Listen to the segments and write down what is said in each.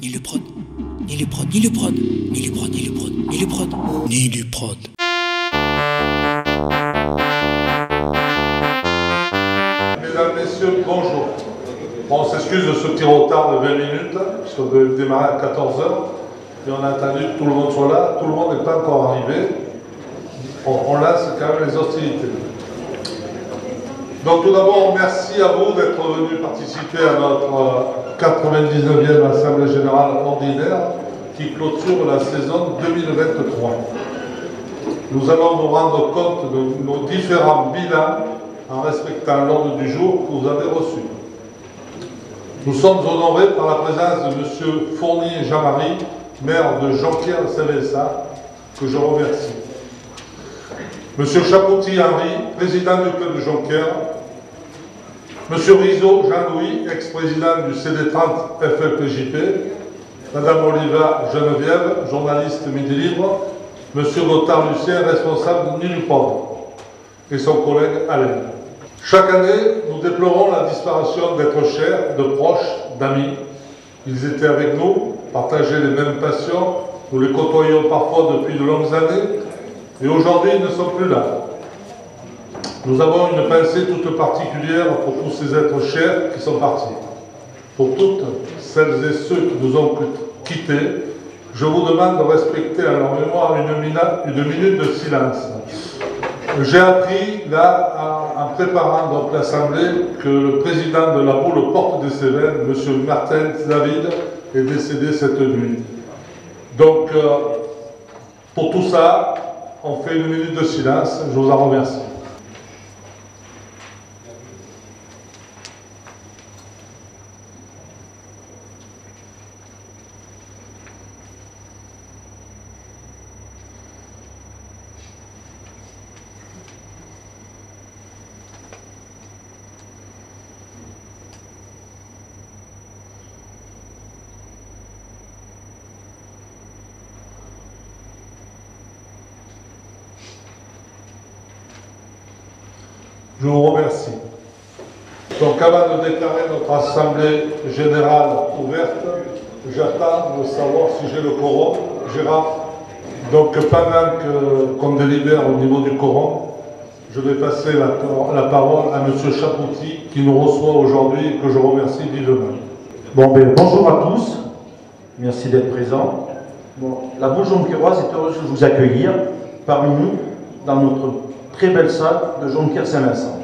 ni le prod, ni le prod, ni le prod, ni le prod, ni le prod, ni le prod, ni le prod. Mesdames, Messieurs, bonjour. On s'excuse de ce petit retard de 20 minutes, puisqu'on devait démarrer à 14 h. Et on a attendu que tout le monde soit là. Tout le monde n'est pas encore arrivé. On lance quand même les hostilités. Donc tout d'abord, merci à vous d'être venus participer à notre 99e Assemblée Générale Ordinaire qui clôture la saison 2023. Nous allons nous rendre compte de nos différents bilans en respectant l'ordre du jour que vous avez reçu. Nous sommes honorés par la présence de M. Fournier Jean-Marie, maire de Jonquière-Saint-Vincent, que je remercie. M. Chapouty Henri, président du club de Jonquière. M. Rizzo Jean-Louis, ex-président du CD30 FLPJP. Mme Oliva Geneviève, journaliste Midi Libre. M. Lothar Lucien, responsable de Nilupod. Et son collègue Alain. Chaque année, nous déplorons la disparition d'êtres chers, de proches, d'amis. Ils étaient avec nous, partageaient les mêmes passions, nous les côtoyons parfois depuis de longues années, et aujourd'hui ils ne sont plus là. Nous avons une pensée toute particulière pour tous ces êtres chers qui sont partis. Pour toutes celles et ceux qui nous ont quittés, je vous demande de respecter à leur mémoire une minute de silence. J'ai appris là, en préparant donc l'Assemblée, que le président de la boule Porte des Cévennes, M. Martin David, est décédé cette nuit. Donc, pour tout ça, on fait une minute de silence. Je vous en remercie. Je vous remercie. Donc avant de déclarer notre Assemblée Générale ouverte, j'attends de savoir si j'ai le quorum. Gérard, donc pendant qu'on délibère au niveau du quorum, je vais passer la parole à M. Chapouty qui nous reçoit aujourd'hui et que je remercie vivement. Bonjour à tous, merci d'être présents. La boule jonquiéroise est heureuse de vous accueillir parmi nous dans notre très belle salle de Jonquière-Saint-Vincent.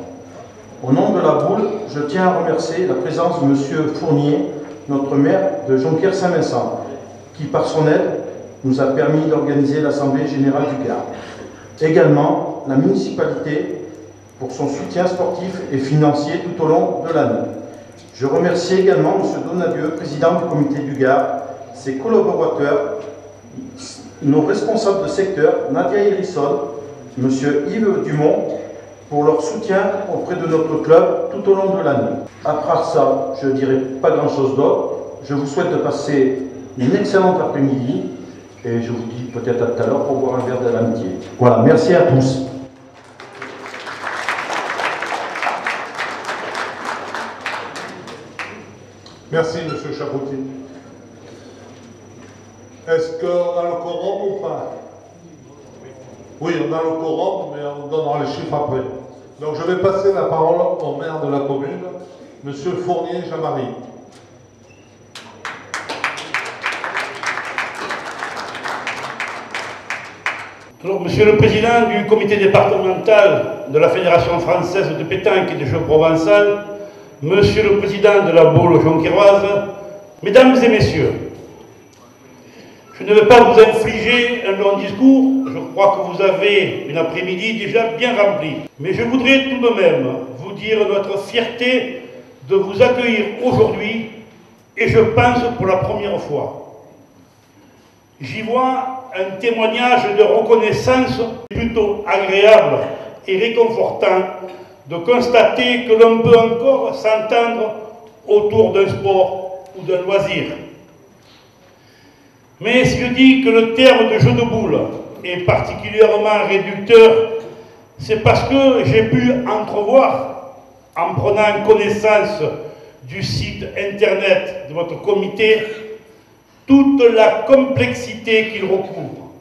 Au nom de la boule, je tiens à remercier la présence de M. Fournier, notre maire de Jonquière-Saint-Vincent, qui par son aide nous a permis d'organiser l'Assemblée Générale du Gard. Également, la municipalité pour son soutien sportif et financier tout au long de l'année. Je remercie également M. Donadieu, président du comité du Gard, ses collaborateurs, nos responsables de secteur, Nadia Hérisson, M. Yves Dumont, pour leur soutien auprès de notre club tout au long de l'année. À part ça, je ne dirai pas grand-chose d'autre. Je vous souhaite de passer une excellente après-midi et je vous dis peut-être à tout à l'heure pour boire un verre de l'amitié. Voilà, merci à tous. Merci, M. Chapouty. Est-ce qu'on a le quorum ou pas? Oui, on a le quorum, mais on donnera les chiffres après. Donc je vais passer la parole au maire de la commune, M. Fournier Jean-Marie. Alors, Monsieur le Président du comité départemental de la Fédération française de pétanque et de jeux provençal, Monsieur le Président de la boule jonquiéroise, Mesdames et Messieurs, je ne vais pas vous infliger un long discours, je crois que vous avez une après-midi déjà bien remplie. Mais je voudrais tout de même vous dire notre fierté de vous accueillir aujourd'hui, et je pense pour la première fois. J'y vois un témoignage de reconnaissance plutôt agréable et réconfortant de constater que l'on peut encore s'entendre autour d'un sport ou d'un loisir. Mais si je dis que le terme de jeu de boules est particulièrement réducteur, c'est parce que j'ai pu entrevoir, en prenant connaissance du site internet de votre comité, toute la complexité qu'il recouvre.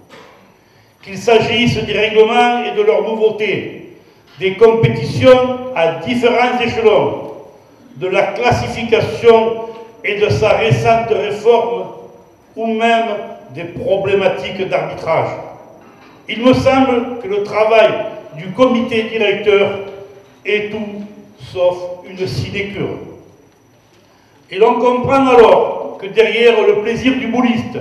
Qu'il s'agisse des règlements et de leurs nouveautés, des compétitions à différents échelons, de la classification et de sa récente réforme, ou même des problématiques d'arbitrage. Il me semble que le travail du comité directeur est tout sauf une sinécure. Et l'on comprend alors que derrière le plaisir du bouliste,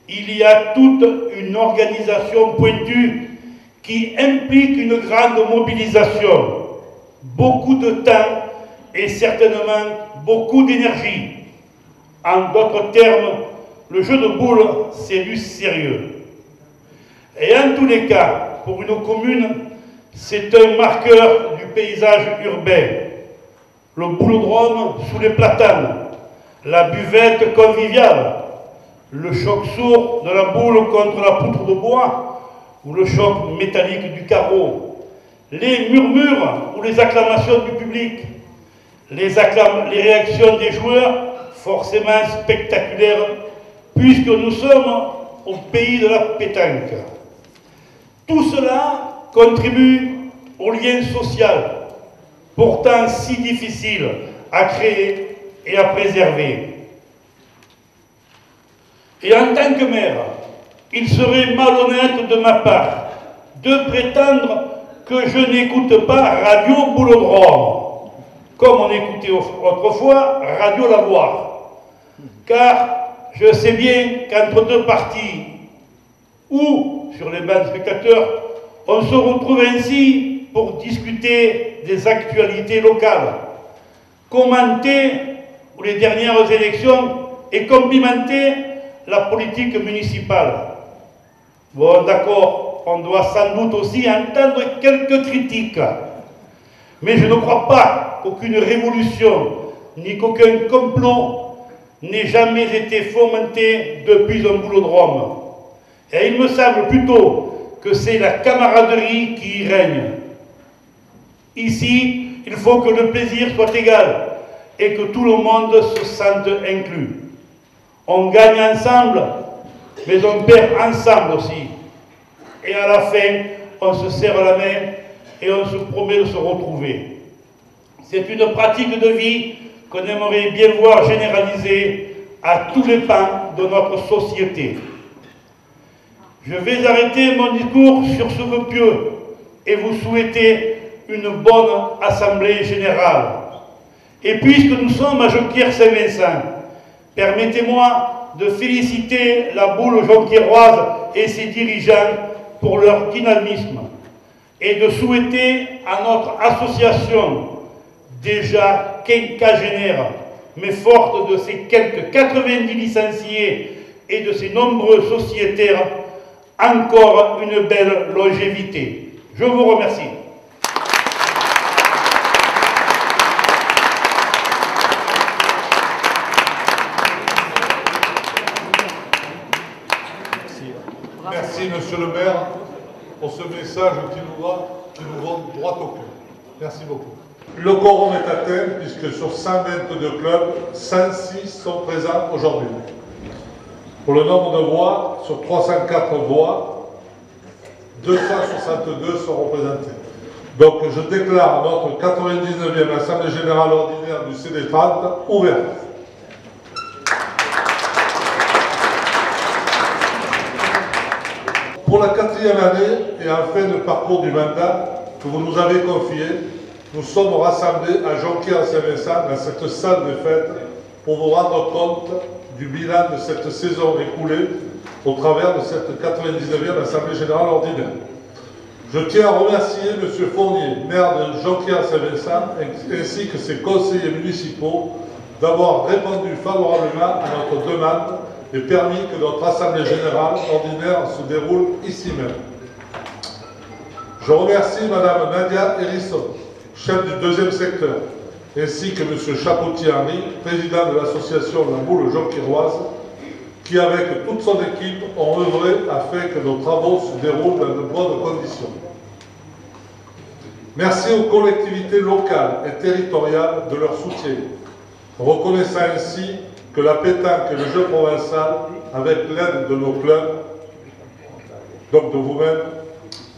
il y a toute une organisation pointue qui implique une grande mobilisation, beaucoup de temps et certainement beaucoup d'énergie. En d'autres termes, le jeu de boules, c'est du sérieux. Et en tous les cas, pour une commune, c'est un marqueur du paysage urbain. Le boulodrome sous les platanes, la buvette conviviale, le choc sourd de la boule contre la poutre de bois ou le choc métallique du carreau, les murmures ou les acclamations du public, les réactions des joueurs, forcément spectaculaires, puisque nous sommes au pays de la pétanque. Tout cela contribue au lien social, pourtant si difficile à créer et à préserver. Et en tant que maire, il serait malhonnête de ma part de prétendre que je n'écoute pas Radio Boulodrome, comme on écoutait autrefois Radio Lavoir. Car je sais bien qu'entre deux parties, ou sur les bancs de spectateurs, on se retrouve ainsi pour discuter des actualités locales, commenter les dernières élections et complimenter la politique municipale. Bon, d'accord, on doit sans doute aussi entendre quelques critiques. Mais je ne crois pas qu'aucune révolution, ni qu'aucun complot n'ait jamais été fomenté depuis un boulodrome. Et il me semble plutôt que c'est la camaraderie qui y règne. Ici, il faut que le plaisir soit égal et que tout le monde se sente inclus. On gagne ensemble, mais on perd ensemble aussi. Et à la fin, on se serre la main et on se promet de se retrouver. C'est une pratique de vie qu'on aimerait bien voir généralisée à tous les pans de notre société. Je vais arrêter mon discours sur ce vœu pieux et vous souhaiter une bonne assemblée générale. Et puisque nous sommes à Jonquière-Saint-Vincent, permettez-moi de féliciter la boule jonquiéroise et ses dirigeants pour leur dynamisme et de souhaiter à notre association, déjà quinquagénaire, mais forte de ses quelques 90 licenciés et de ses nombreux sociétaires, encore une belle longévité. Je vous remercie. Merci, monsieur le maire, pour ce message qui nous va droit au cœur. Merci beaucoup. Le quorum est atteint puisque sur 122 clubs, 106 sont présents aujourd'hui. Pour le nombre de voix, sur 304 voix, 262 sont représentées. Donc je déclare notre 99e Assemblée Générale Ordinaire du CD30 ouverte. Pour la 4e année et en fin de parcours du mandat que vous nous avez confié, nous sommes rassemblés à Jonquière-Saint-Vincent dans cette salle de fête pour vous rendre compte du bilan de cette saison écoulée au travers de cette 99e Assemblée Générale Ordinaire. Je tiens à remercier M. Fournier, maire de Jonquière-Saint-Vincent, ainsi que ses conseillers municipaux d'avoir répondu favorablement à notre demande et permis que notre Assemblée Générale Ordinaire se déroule ici même. Je remercie Mme Nadia Hérisson, chef du 2e secteur, ainsi que M. Chapoutier-Henri, président de l'association La Boule Jonquiéroise, qui, avec toute son équipe, ont œuvré afin que nos travaux se déroulent dans de bonnes conditions. Merci aux collectivités locales et territoriales de leur soutien, reconnaissant ainsi que la pétanque et le jeu provençal, avec l'aide de nos clubs, donc de vous-même,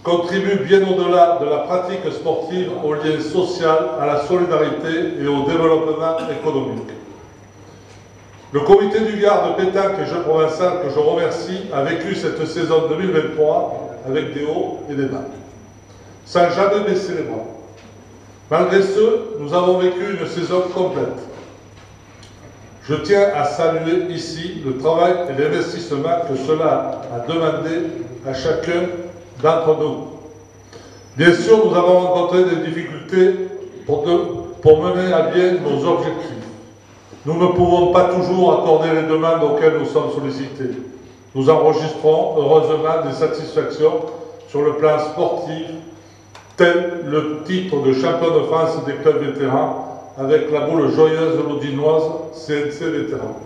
contribuent bien au-delà de la pratique sportive au lien social, à la solidarité et au développement économique. Le comité du Gard de pétanque et jeux provençal, que je remercie, a vécu cette saison 2023 avec des hauts et des bas, sans jamais baisser les bras. Malgré ce, nous avons vécu une saison complète. Je tiens à saluer ici le travail et l'investissement que cela a demandé à chacun d'entre nous. Bien sûr, nous avons rencontré des difficultés pour mener à bien nos objectifs. Nous ne pouvons pas toujours accorder les demandes auxquelles nous sommes sollicités. Nous enregistrons heureusement des satisfactions sur le plan sportif, tel le titre de champion de France des clubs vétérans avec la boule joyeuse lodinoise CNC vétéran.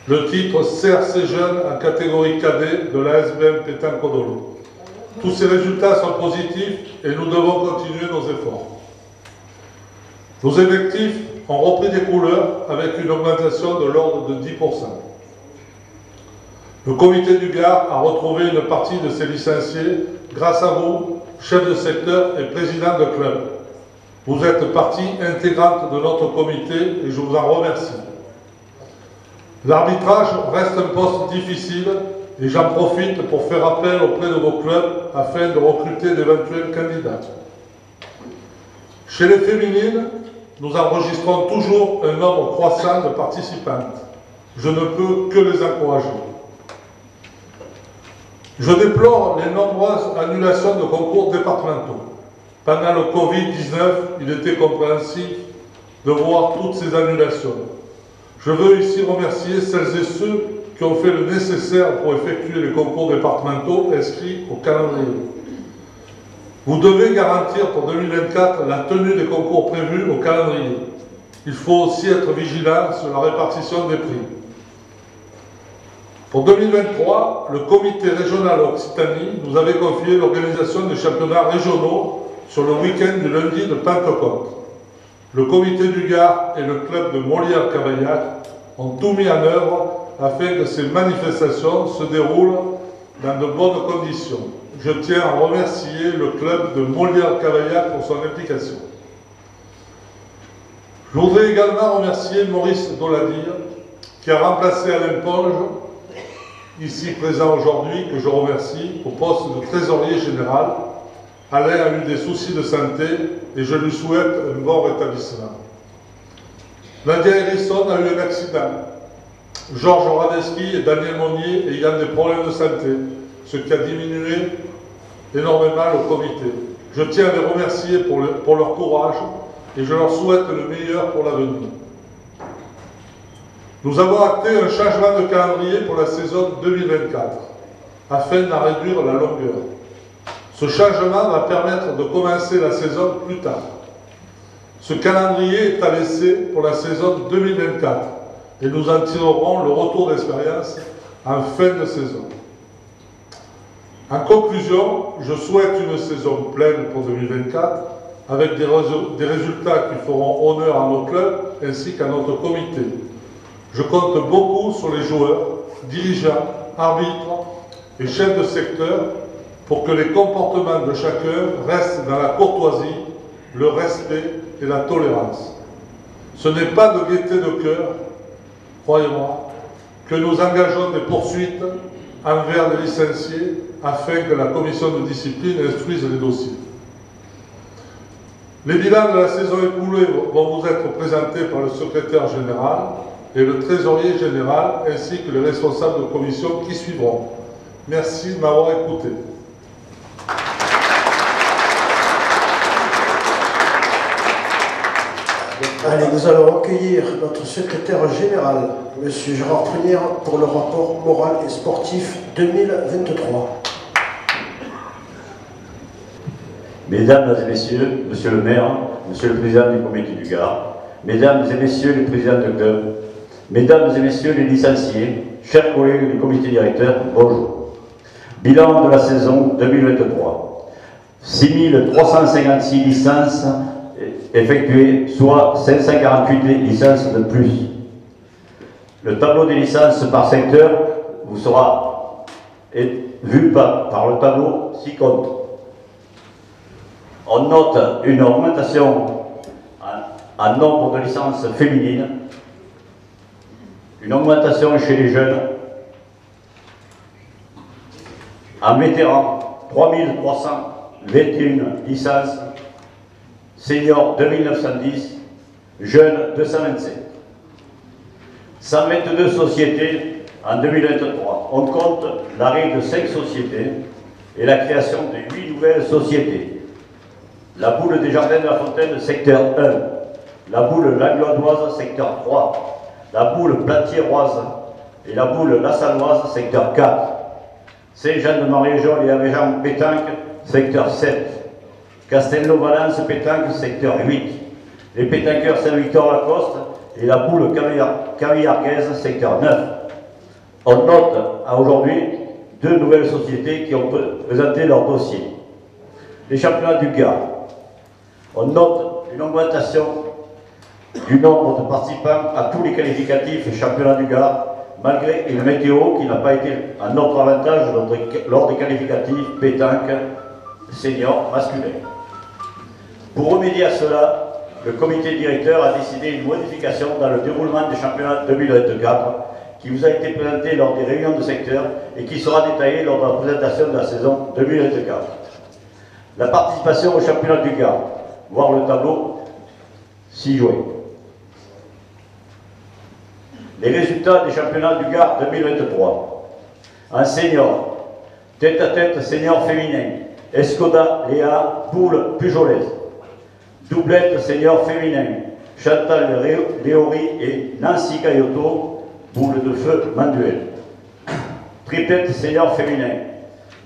Le titre CRC Jeunes en catégorie cadet de la SBM Pétanque Odolo. Tous ces résultats sont positifs et nous devons continuer nos efforts. Nos effectifs ont repris des couleurs avec une augmentation de l'ordre de 10%. Le comité du Gard a retrouvé une partie de ses licenciés grâce à vous, chefs de secteur et présidents de club. Vous êtes partie intégrante de notre comité et je vous en remercie. L'arbitrage reste un poste difficile et j'en profite pour faire appel auprès de vos clubs afin de recruter d'éventuels candidats. Chez les féminines, nous enregistrons toujours un nombre croissant de participantes. Je ne peux que les encourager. Je déplore les nombreuses annulations de concours départementaux. Pendant le Covid-19, il était compréhensible de voir toutes ces annulations. Je veux ici remercier celles et ceux qui ont fait le nécessaire pour effectuer les concours départementaux inscrits au calendrier. Vous devez garantir pour 2024 la tenue des concours prévus au calendrier. Il faut aussi être vigilant sur la répartition des prix. Pour 2023, le comité régional Occitanie nous avait confié l'organisation des championnats régionaux sur le week-end du lundi de Pentecôte. Le comité du Gard et le club de Molière-Cavaillac ont tout mis en œuvre afin que ces manifestations se déroulent dans de bonnes conditions. Je tiens à remercier le club de Molière-Cavaillac pour son implication. Je voudrais également remercier Maurice Doladir, qui a remplacé Alain Ponge, ici présent aujourd'hui, que je remercie, au poste de trésorier général. Alain a eu des soucis de santé et je lui souhaite un bon rétablissement. Nadia Hérisson a eu un accident. Georges Radeski et Daniel Monnier ayant des problèmes de santé, ce qui a diminué énormément le comité. Je tiens à les remercier pour leur courage et je leur souhaite le meilleur pour l'avenir. Nous avons acté un changement de calendrier pour la saison 2024 afin d'en réduire la longueur. Ce changement va permettre de commencer la saison plus tard. Ce calendrier est à laisser pour la saison 2024 et nous en tirerons le retour d'expérience en fin de saison. En conclusion, je souhaite une saison pleine pour 2024 avec des résultats qui feront honneur à nos clubs ainsi qu'à notre comité. Je compte beaucoup sur les joueurs, dirigeants, arbitres et chefs de secteur pour que les comportements de chacun restent dans la courtoisie, le respect et la tolérance. Ce n'est pas de gaieté de cœur, croyez-moi, que nous engageons des poursuites envers les licenciés afin que la commission de discipline instruise les dossiers. Les bilans de la saison écoulée vont vous être présentés par le secrétaire général et le trésorier général ainsi que les responsables de commission qui suivront. Merci de m'avoir écouté. Allez, nous allons accueillir notre secrétaire général, M. Gérard Prunière, pour le rapport moral et sportif 2023. Mesdames et messieurs, monsieur le maire, monsieur le président du comité du Gard, mesdames et messieurs les présidents de club, mesdames et messieurs les licenciés, chers collègues du comité directeur, bonjour. Bilan de la saison 2023. 6356 licences effectuées, soit 548 licences de plus. Le tableau des licences par secteur vous sera vu par le tableau ci-compte. On note une augmentation en nombre de licences féminines, une augmentation chez les jeunes, en vétéran 3321 licences, seniors 2910, jeunes 227. 122 sociétés en 2023. On compte l'arrêt de 5 sociétés et la création de 8 nouvelles sociétés. La boule des Jardins de la Fontaine, secteur 1. La boule Langloisoise, secteur 3. La boule Platiéroise et la boule Lassalloise, secteur 4. Saint-Jean-de-Marie-Jaune et Avéjan Pétanque, secteur 7. Castelnau-Valence Pétanque, secteur 8. Les pétanqueurs Saint-Victor-Lacoste et la boule Cavillarguaise, secteur 9. On note à aujourd'hui 2 nouvelles sociétés qui ont présenté leur dossier. Les championnats du Gard. On note une augmentation du nombre de participants à tous les qualificatifs et championnats du Gard, malgré une météo qui n'a pas été à notre avantage lors des qualificatifs pétanque senior masculin. Pour remédier à cela, le comité directeur a décidé une modification dans le déroulement des championnats 2024 qui vous a été présenté lors des réunions de secteur et qui sera détaillée lors de la présentation de la saison 2024. La participation au championnat du Gard, voir le tableau 6 juin. Les résultats des championnats du Gard 2023. En senior, tête-à-tête senior féminin, Escoda Léa, poule Pujolaise. Doublette senior féminin, Chantal Léori et Nancy Cayoto, boule de feu Manduel. Triplette senior féminin,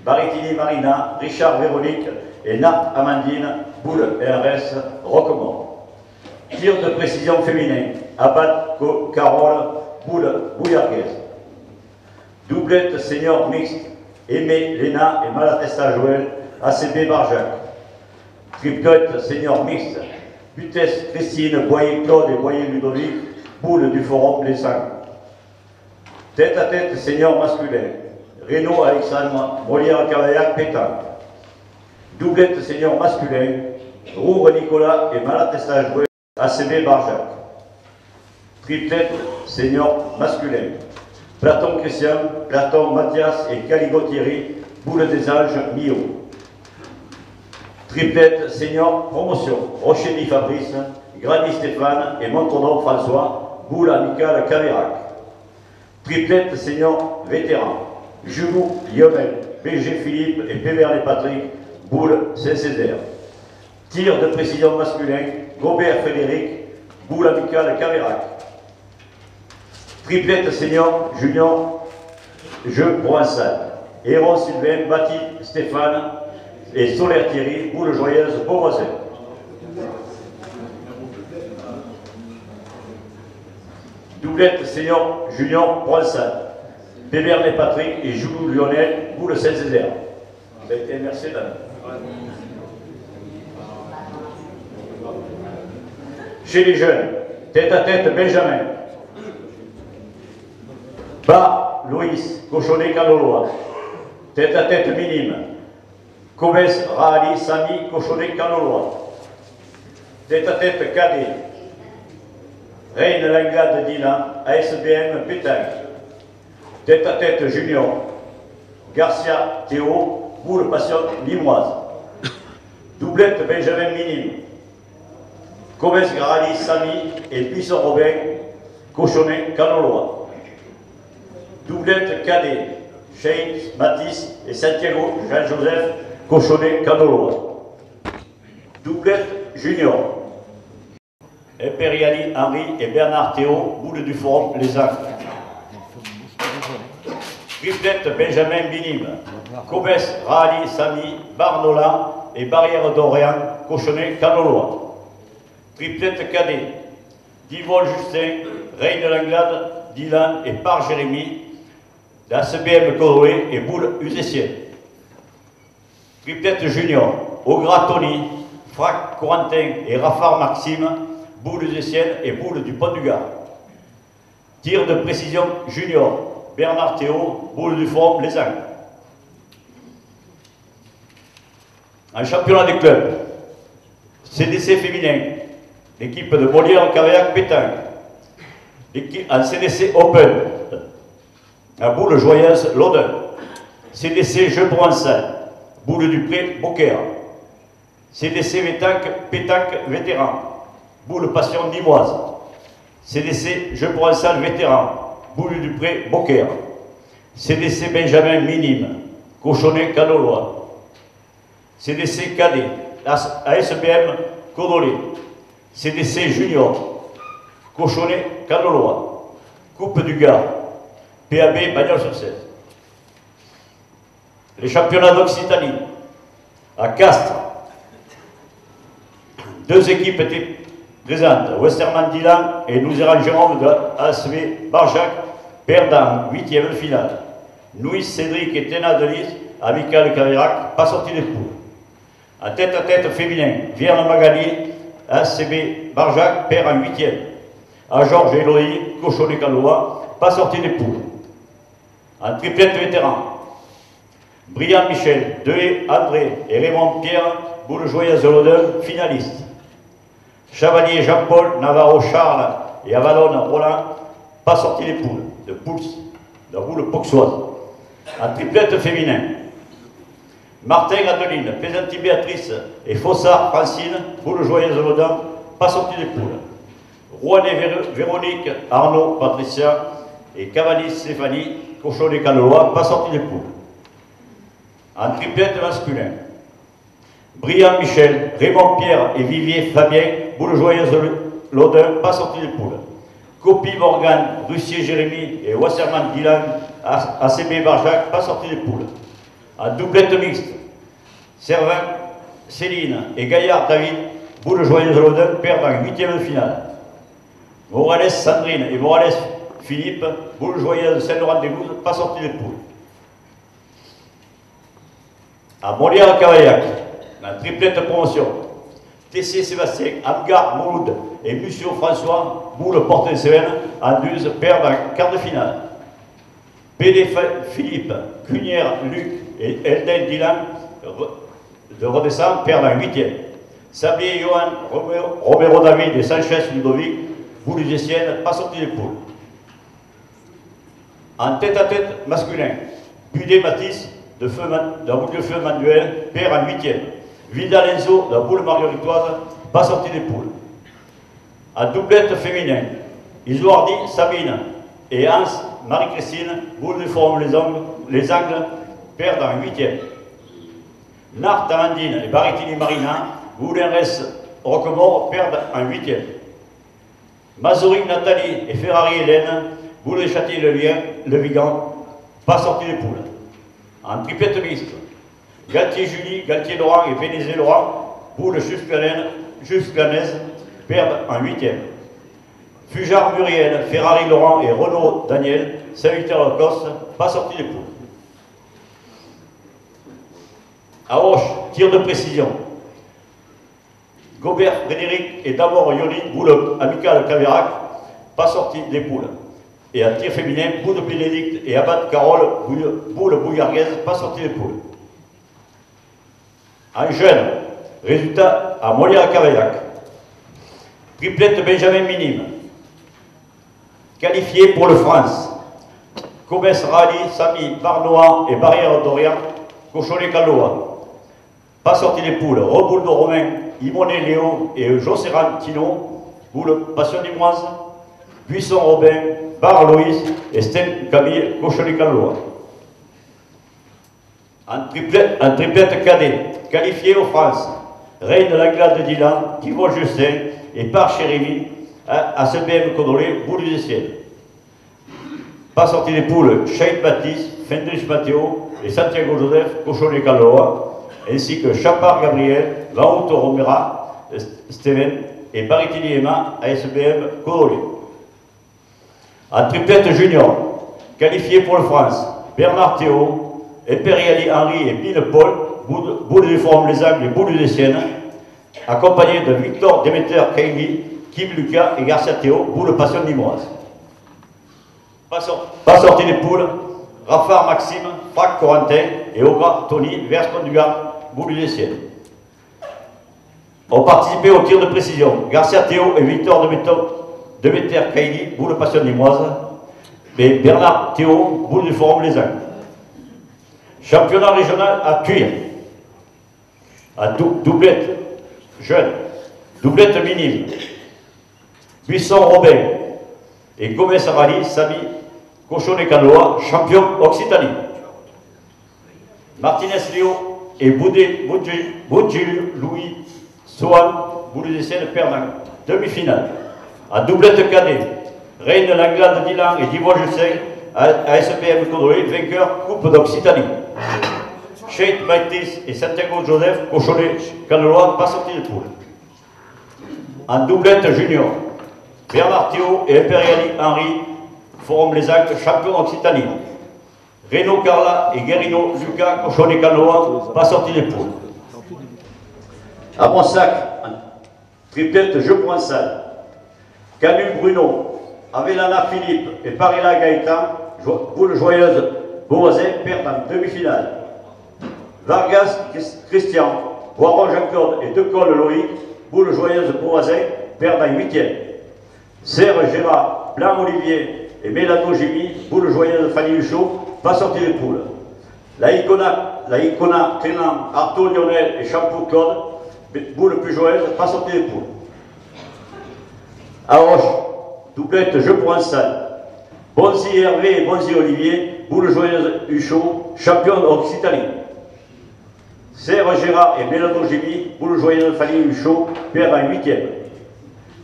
Baritini Marina, Richard Véronique et Nat Amandine, boule RS Roquemort. Tir de précision féminin, Abad Carole, boule Bouillarguaise. Doublette senior mixte, Aimé Léna et Malatesta Joël, ACB Barjac. Triplette senior mixte, Butès Christine, Boyer Claude et Boyer Ludovic, boule du forum Les Sangs. Tête à tête senior masculin, Renaud Alexandre, Molière Cavaillac Pétanque. Doublette senior masculin, Roure Nicolas et Malatesta Joël, ACB Barjac. Triplette senior masculin, Platon Christian, Platon Mathias et Caligo Thierry, boule des Anges Mio. Triplette senior promotion, Rochely Fabrice, Grady Stéphane et Montredon François, boule amicale Caverac. Triplette senior vétéran, Jules Lionel, BG Philippe et Péverlet Patrick, boule Saint-Césaire. Tir de précision masculin, Gobert Frédéric, boule amicale Caverac. Triplette senior junior, jeu provençal. Héron Sylvain, Bati Stéphane et Solaire Thierry, boule joyeuse Beauvoisin. Doublette senior junior provençal. Péverlet Patrick et Jules Lionel, boule Saint-Césaire. Vous avez été remercié là. Chez les jeunes, tête à tête Benjamin. Bas, Loïs, Cochonnet, Canoloa. Tête à tête minime. Comès, Rahali, Samy, Cochonnet, Canoloa. Tête à tête cadet. Reine Langlade, Dina, ASBM, Pétanque. Tête à tête junior. Garcia, Théo, boule passion limoise. Doublette Benjamin minime. Comès, Rahali, Samy et Buisson Robin, Cochonnet, Canoloa. Doublette cadet, Shane, Matisse et Santiago, Jean-Joseph, Cochonnet, Canoloa. Doublette junior, Imperiali, Henri et Bernard Théo, boule du forum Les Arcs. Triplette Benjamin Binim, Cobès, Rahali, Samy, Barnola et Barrière d'Orléans, Cochonnet, Canoloa. Triplette cadet, Divol Justin, Reine Langlade, Dylan et Par Jérémy, d'ACBM Coloé et boule Usécienne. Triplette junior, Ogras Tony, Frac Corentin et Rafar Maxime, boule Usécienne et boule du Pont du Gard. Tir de précision junior, Bernard Théo, boule du forum, les Angles. En championnat des clubs, CDC féminin, l'équipe de Molière-Cavaillac-Pétanque. En CDC Open, la boule joyeuse, l'Odin. CDC Jeux Provençal, boule du Pré, Beaucaire. CDC Pétanque vétéran, boule Passion Nîmoise. CDC Jeux Provençal vétéran, boule du Pré, Beaucaire. CDC Benjamin minime, Cochonnet, Canolois. CDC Cadet, ASBM Codolé. CDC Junior, Cochonnet, Canolois. Coupe du Gard, PAB Bagnols-sur-Cèze. Les championnats d'Occitanie, à Castres, 2 équipes étaient présentes, Westermann Dylan et Nouzéran-Jérôme de ASV Barjac perdant 8e finale. Louis Cédric et Téna Denise, Amical Cavaillac, pas sorti des poules. En tête-à-tête féminin, Vierne Magali, ACB Barjac perd en 8e. À Georges Eloy, Cochonnet-Calois, pas sorti des poules. En triplette vétéran, Brian Michel, Dehé André et Raymond Pierre, boule joyeuse de l'Odin, finaliste. Chevalier Jean-Paul, Navarro Charles et Avalon Roland, pas sorti des poules, de la boule poxoise. En triplette féminin, Martin Adeline, Pesanti Béatrice et Fossard Francine, boule joyeuse de l'Odin, pas sorti des poules. Rouanet Véronique, Arnaud Patricia et Cavalis Stéphanie, Cochonnet-Calois, pas sorti des poules. En triplette masculin, Brian Michel, Raymond Pierre et Vivier Fabien, boule joyeuse l'Odin, pas sorti des poules. Copie Morgan, Russier Jérémy et Wasserman Dylan, ACB Barjac, pas sorti des poules. En doublette mixte, Servin Céline et Gaillard David, boule joyeuse l'Odin, perdent en 8e finale. Morales Sandrine et Morales Philippe, boule joyeuse Saint-Laurent-des-Gouzes, pas sorti des poules. À Molière-Cavaillac, la triplette promotion, TC Sébastien, Amgar Mouloud et Monsieur François, boule Porte-Cévennes, en 12, perdent en quart de finale. PD Philippe, Cunière Luc et Elden Dylan de Redescend perdent en 8e. Sabier Johan, Romero David et Sanchez Ludovic, boule ugésienne, pas sorti des poules. En tête-à-tête masculin, Budé Matisse, de la boule de feu Manuel, perd en 8e. Vidal Enzo, de la boule margueritoise, pas sorti des poules. En doublette féminin, Isoardi Sabine et Hans Marie-Christine, boule du forum les Angles, perdent en 8e. Nart Amandine et Baritini Marina, boule RS Roquemort, perdent en 8e. Mazouric Nathalie et Ferrari Hélène, boule de Châtier-le Vigan, pas sorti des poules. En triplette mixte, Galtier Julie, Galtier Laurent et Bénézé Laurent, boule Jusclanaise, perdent en 8e. Fujard Muriel, Ferrari Laurent et Renaud Daniel, Saint-Victor Lacoste, pas sortis des poules. À Roche, tir de précision. Gobert Frédéric et Damor Yoli, boule Amical Cavaillac, pas sortis des poules. Et à tir féminin, boule de Bénédicte et Abad Carole, boule bouillarguaise, pas sortis des poules. En jeune, résultat à Molière-Cavaillac. Triplette Benjamin minime. Qualifié pour le France. Comès Rally, Samy Barnois et Barrière d'Orient, Cochonnet-Calois. Pas sorti des poules. Reboule de Romain, Imonet Léo et Josserand Tino, boule Passion Nîmoise. Buisson Robin, Bar Loïs et Sten Camille, Cochonnet-Calois. En triplette cadet, qualifié aux France, Reine de l'Anglade de Dylan, Thibault Justin et Par Chérémy, ACBM Codolé, boule du ciel. Pas sorti des poules, Chaïd Baptiste, Fendrich Matteo et Santiago Joseph, Cochonnet-Calois, ainsi que Chapard Gabriel, Vaouto Romera, Steven et Baritini Emma, ASBM Codolé. En triplette junior, qualifié pour le France, Bernard Théo, Imperiali Henri et Bill Paul, boule du forum Les Angles et boule des Siennes, accompagné de Victor Demeter Kaili, Kim Lucas et Garcia Théo, boule Passion Nîmoise. Pas sorti des poules, Raffard Maxime, Frac Corentin et Ogre Tony, Verscon du Gard, Boule des Siennes. Ont participé au tir de précision Garcia Théo et Victor Demeter Kaili, Boule Passion Limoise, et Bernard Théo, Boule du Forum Les Angles. Championnat régional à Cuire, à doublette jeune, doublette minime, Buisson Robin et Gomez Arali, Samy Cochon Canoa, champion Occitanie. Martinez Léo et Boudé Louis Sohan, Boule des Siennes, perdant demi-finale. À doublette cadet, Reine Langlade Dylan et Divois Jussin, ASPM Codolé, vainqueur Coupe d'Occitanie. Cheikh Maïtis et Santiago Joseph, Cochonnet Canoa, pas sorti de poule. En doublette junior, Bernard Théo et Imperiali Henri, Forum Les Angles, champion Occitanie. Renaud Carla et Guerrino Lucas, Cochonnet Canoa, pas sorti des poules. À Monsac, triplette Jeu Provençal, Canu Bruno, Avellana Philippe et Parilla Gaëtan, Boule Joyeuse Beauvoisin, perdent en demi-finale. Vargas Christian, Boiron Jean-Claude et Decole Loïc, Boule Joyeuse Beauvoisin, perdent en huitième. Serre Gérard, Blanc Olivier et Mélano Jimmy, Boule Joyeuse Fanny Huchot, pas sorti des poules. La Icona Clément, Artaud Lionel et Champou Claude, Boule plus joyeuse, pas sorti des poules. À Roche, doublette Jeu Provençal, Bonzi Hervé et Bonzi Olivier, Boule joyeuse Huchot, champion Occitanie. Serre Gérard et Mélano Jimmy, Boule joyeuse Fanny Huchot, perdent en huitième.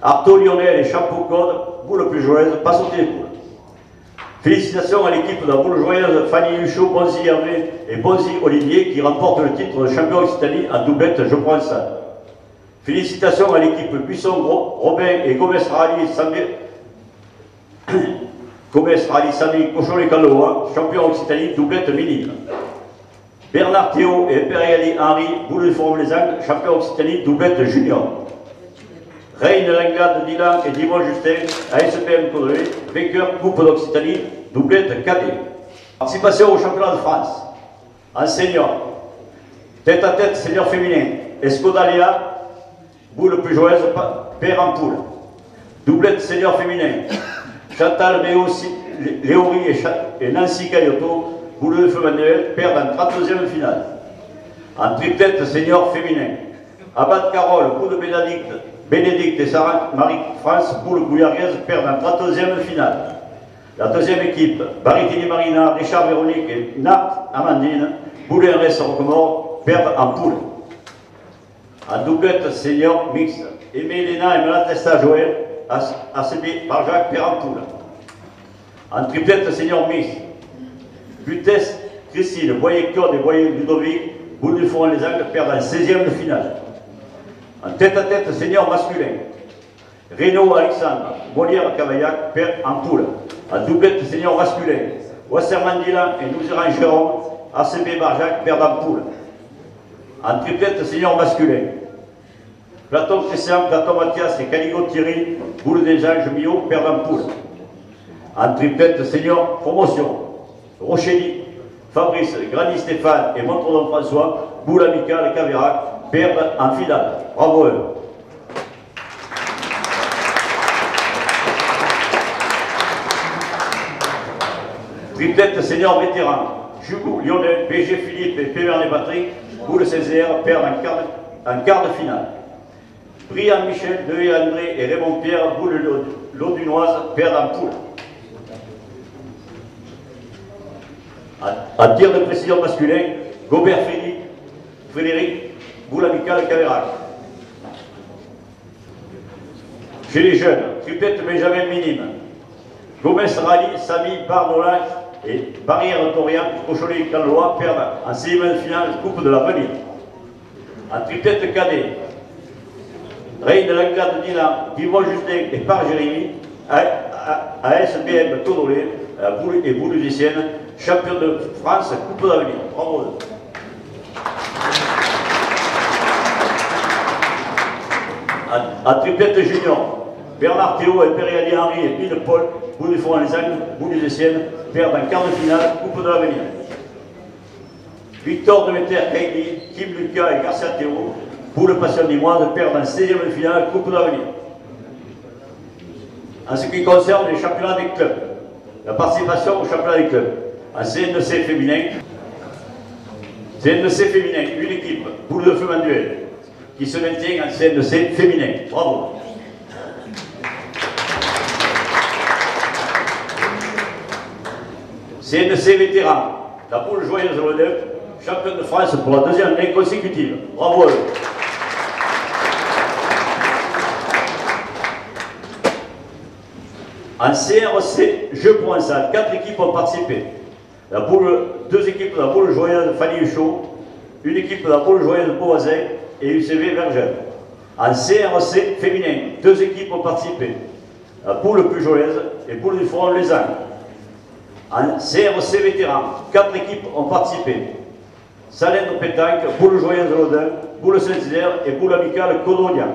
Artaud Lionel et Champou Claude, Boule plus joyeuse, pas sorti des poules. Félicitations à l'équipe de la Boule joyeuse Fanny Huchot, Bonzi Hervé et Bonzi Olivier qui remportent le titre de champion Occitanie en doublette Jeu Provençal. Félicitations à l'équipe Buisson Robin et Gomez Rally Samy Cochon Canoa, champion Occitanie, doublette minime. Bernard Théo et Imperiali Henri, Boule du Forum Les Angles, champion Occitanie, doublette junior. Reine Langlade Dylan et Dimon Justin, ASPM Codolé, vainqueur Coupe d'Occitanie, doublette cadet. Participation au championnat de France. En senior, tête à tête senior féminin, Escodalia, Boule plus joyeuse, père en poule. Doublette senior féminin, Chantal Léori et Nancy Cayoto, Boule de feu manuel, perdent en 32e finale. En triplette senior féminin, Abad Carole, Boule de Bénédicte et Sarah Marie-France, Boule gouillardaise, perdent en 32e finale. La deuxième équipe, Baritini Marina, Richard Véronique et Nat Amandine, Boule et Reste Rocomore, perdent en poule. En doublette senior mixte, Aimé Elena et Malatesta Joël, ACB par Jacques, perd en poule. En triplette senior mixte, Butès Christine, Boyer Claude et Boyer Ludovic, Boule du Forum Les Angles, perdent en 16e de finale. En tête à tête senior masculin, Renaud Alexandre, Molière Cavaillac, perd en poule. En doublette senior masculin, Wasserman Dylan et Nouziran Jérôme, ACB Barjac, perdent en poule. En triplette senior masculin, Platon Christian, Platon Mathias et Caligo Thierry, Boule des Anges Millau, perdent en poule. En triplette senior promotion, Rochely, Fabrice, Grani Stéphane et Montredon François, Boule Amical et Caverac, perdent en finale. Bravo eux. Triplette senior vétéran, Jugo, Lionel, BG Philippe et Pévernet Patrick, Boule Césaire, perdent en quart de finale. Brian Michel, Deuil André et Raymond Pierre, Boule l'Audunoise, perdent en poule. En tir de précision masculin, Gobert Frédéric, Boule Amical Caverac. Chez les jeunes, triplette Benjamin minime, Gomez Rally, Samy Barnola et Barrière Torian, Cochonnet Canoa, perdent en 6e finale Coupe de l'Avenir. En triplette cadet, Reine de Langlade Dylan, Vivon Justin et Par Jérémy, ASBM Codolé et Boule des Siennes, champion de France, Coupe d'Avenir. Bravo. En triplette junior, Bernard Théo, Impériali Henri et Pile Paul, Bout du Foran-les-Angles, Bout du Essiennes, perdent en quart de finale, Coupe de l'Avenir. Victor Demeter, Kaili, Kim Lucas et Garcia Théo, Boule Passion Limoise, perdent en 16e finale, Coupe de l'Avenir. En ce qui concerne les championnats des clubs, la participation au championnat des clubs, en CNC féminin, une équipe, Boule de Feu Manuel, qui se maintient en CNC féminin. Bravo. CNC vétéran, la Boule Joyeuse Lodin, championne de France pour la deuxième année consécutive. Bravo à eux. En CRC, Jeux Provençal, 4 équipes ont participé. 2 équipes de la Boule Joyeuse Fanny Huchot, une équipe de la Boule Joyeuse Beauvoisin et UCV Vergel. En CRC féminin, 2 équipes ont participé. La Boule plus joyeuse et Boule du Foran Les Angles. En CRC vétéran, 4 équipes ont participé. Salène de Pétanque, Boule Joyeuse Lodin, Boule Saint-Hilaire et Boule Amicale Codonia.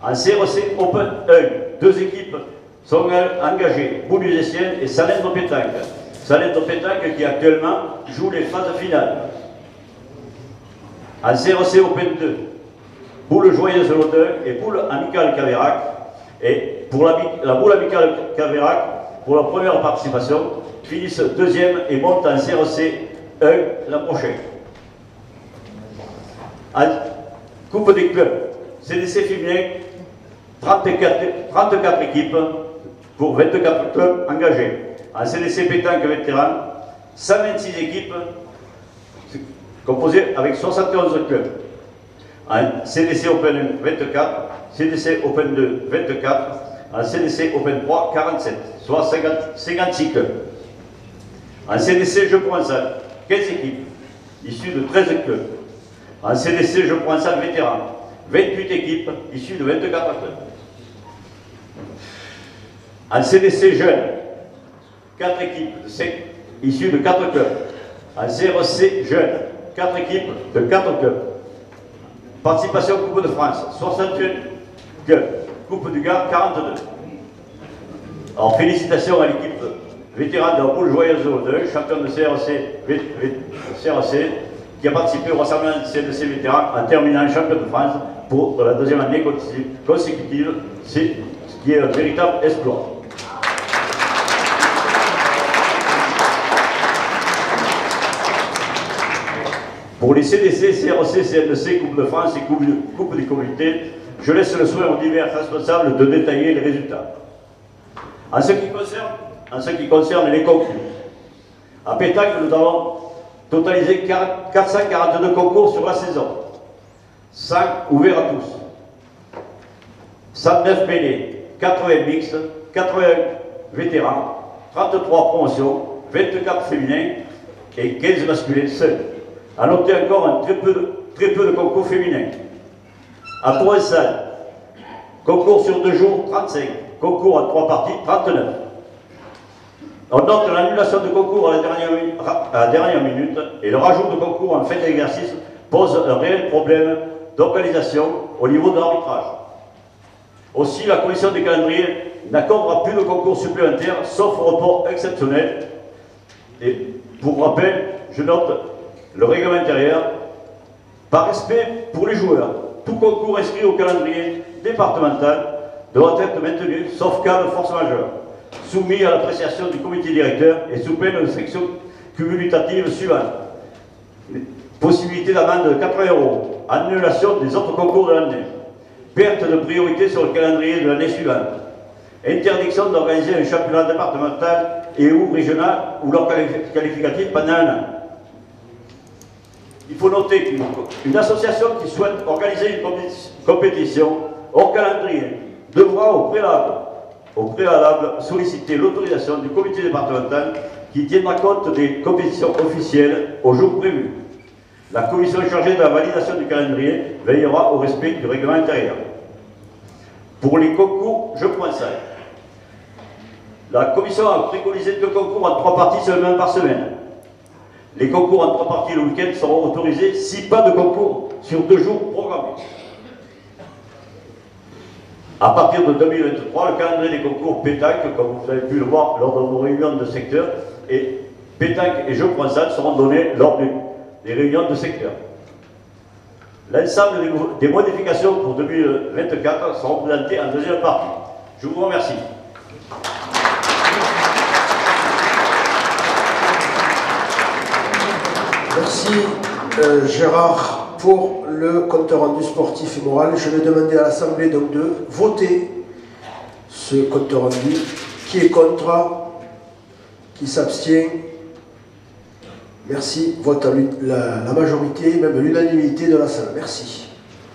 En CRC Open 1, 2 équipes sont engagées, Boule du Essiennes et Salène de Pétanque. Salène de Pétanque qui actuellement joue les phases finales. En CRC Open 2, Boule Joyeuse Lodin et Boule Amicale Caverac. Et pour la Boule Amicale Caverac, pour la première participation, finissent 2e et montent en CRC 1 l'an prochain. En Coupe des clubs, CDC féminin, 34 équipes pour 24 clubs engagés. En CDC pétanque vétéran, 126 équipes composées avec 71 clubs. En CDC Open 24, CDC Open 2 24, en CDC Open 3 47, soit 56 clubs. En CDC Jeux Provençal, 15 équipes issues de 13 clubs. En CDC Jeux Provençal vétéran, 28 équipes issues de 24 clubs. En CDC Jeunes, 4 équipes issues de 4 clubs. En CRC Jeunes, 4 équipes de 4 clubs. Participation Coupe de France, 61 clubs. Coupe du Gard, 42. Alors félicitations à l'équipe vétérane de la Boule Joyeuse Lodin, championne de CRC, qui a participé au rassemblement de CNC vétérans en terminant champion de France pour la deuxième année consécutive. C'est ce qui est un véritable exploit. Pour les CDC, CRC, CNC, Coupe de France et Coupe des communautés, je laisse le soin aux divers responsables de détailler les résultats. En ce qui concerne les concours, à Pétanque, nous avons totalisé 442 concours sur la saison, 100 ouverts à tous, 109 mêlés, 80 mixtes, 81 vétérans, 33 promotions, 24 féminins et 15 masculins seuls. À noter encore très peu de concours féminins. À Provençal, concours sur 2 jours, 35. Concours à 3 parties, 39. On note l'annulation de concours à la dernière minute et le rajout de concours en fin d'exercice pose un réel problème d'organisation au niveau de l'arbitrage. Aussi, la commission des calendriers n'accordera plus de concours supplémentaires, sauf report exceptionnel. Et pour rappel, je note le règlement intérieur, par respect pour les joueurs, tout concours inscrit au calendrier départemental doit être maintenu, sauf cas de force majeure, soumis à l'appréciation du comité directeur et sous peine de sanctions cumulatives suivantes. Possibilité d'amende de 80 €, annulation des autres concours de l'année, perte de priorité sur le calendrier de l'année suivante, interdiction d'organiser un championnat départemental et ou régional ou leur qualificatif pendant 1 an. Il faut noter qu'une association qui souhaite organiser une compétition hors calendrier devra au préalable solliciter l'autorisation du comité départemental qui tiendra compte des compétitions officielles au jour prévu. La commission chargée de la validation du calendrier veillera au respect du règlement intérieur. Pour les concours Jeux Provençal, la commission a préconisé 2 concours en 3 parties seulement par semaine. Les concours en 3 parties le week-end seront autorisés si pas de concours sur 2 jours programmés. À partir de 2023, le calendrier des concours pétanque, comme vous avez pu le voir lors de nos réunions de secteur, et pétanque et jeux provençal seront donnés lors des réunions de secteur. L'ensemble des modifications pour 2024 seront présentées en deuxième partie. Je vous remercie. Merci Gérard pour le compte rendu sportif et moral. Je vais demander à l'Assemblée donc de voter ce compte rendu. Qui est contre? Qui s'abstient? Merci. Vote à la majorité, même l'unanimité de la salle. Merci.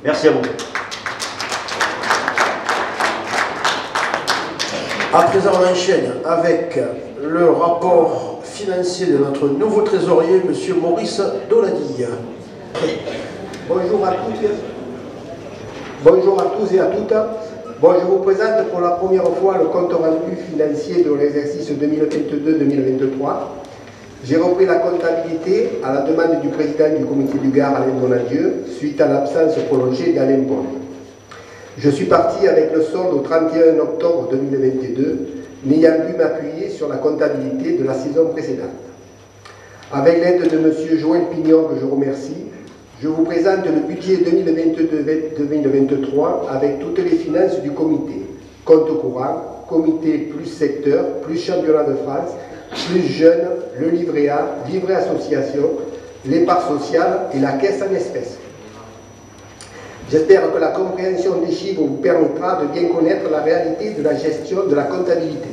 Merci à vous. À présent, on enchaîne avec le rapport financier de notre nouveau trésorier, M. Maurice Doladille. Bonjour à toutes. Bonjour à tous et à toutes. Bon, je vous présente pour la première fois le compte rendu financier de l'exercice 2022-2023. J'ai repris la comptabilité à la demande du président du comité du Gard, Alain Donadieu, suite à l'absence prolongée d'Alain Paul. Je suis parti avec le solde au 31 octobre 2022, n'ayant pu m'appuyer sur la comptabilité de la saison précédente. Avec l'aide de M. Joël Pignon, que je remercie, je vous présente le budget 2022-2023 avec toutes les finances du comité. Compte courant, comité plus secteur, plus championnat de France, plus jeunes, le livret A, livret association, les parts sociales et la caisse en espèces. J'espère que la compréhension des chiffres vous permettra de bien connaître la réalité de la gestion de la comptabilité.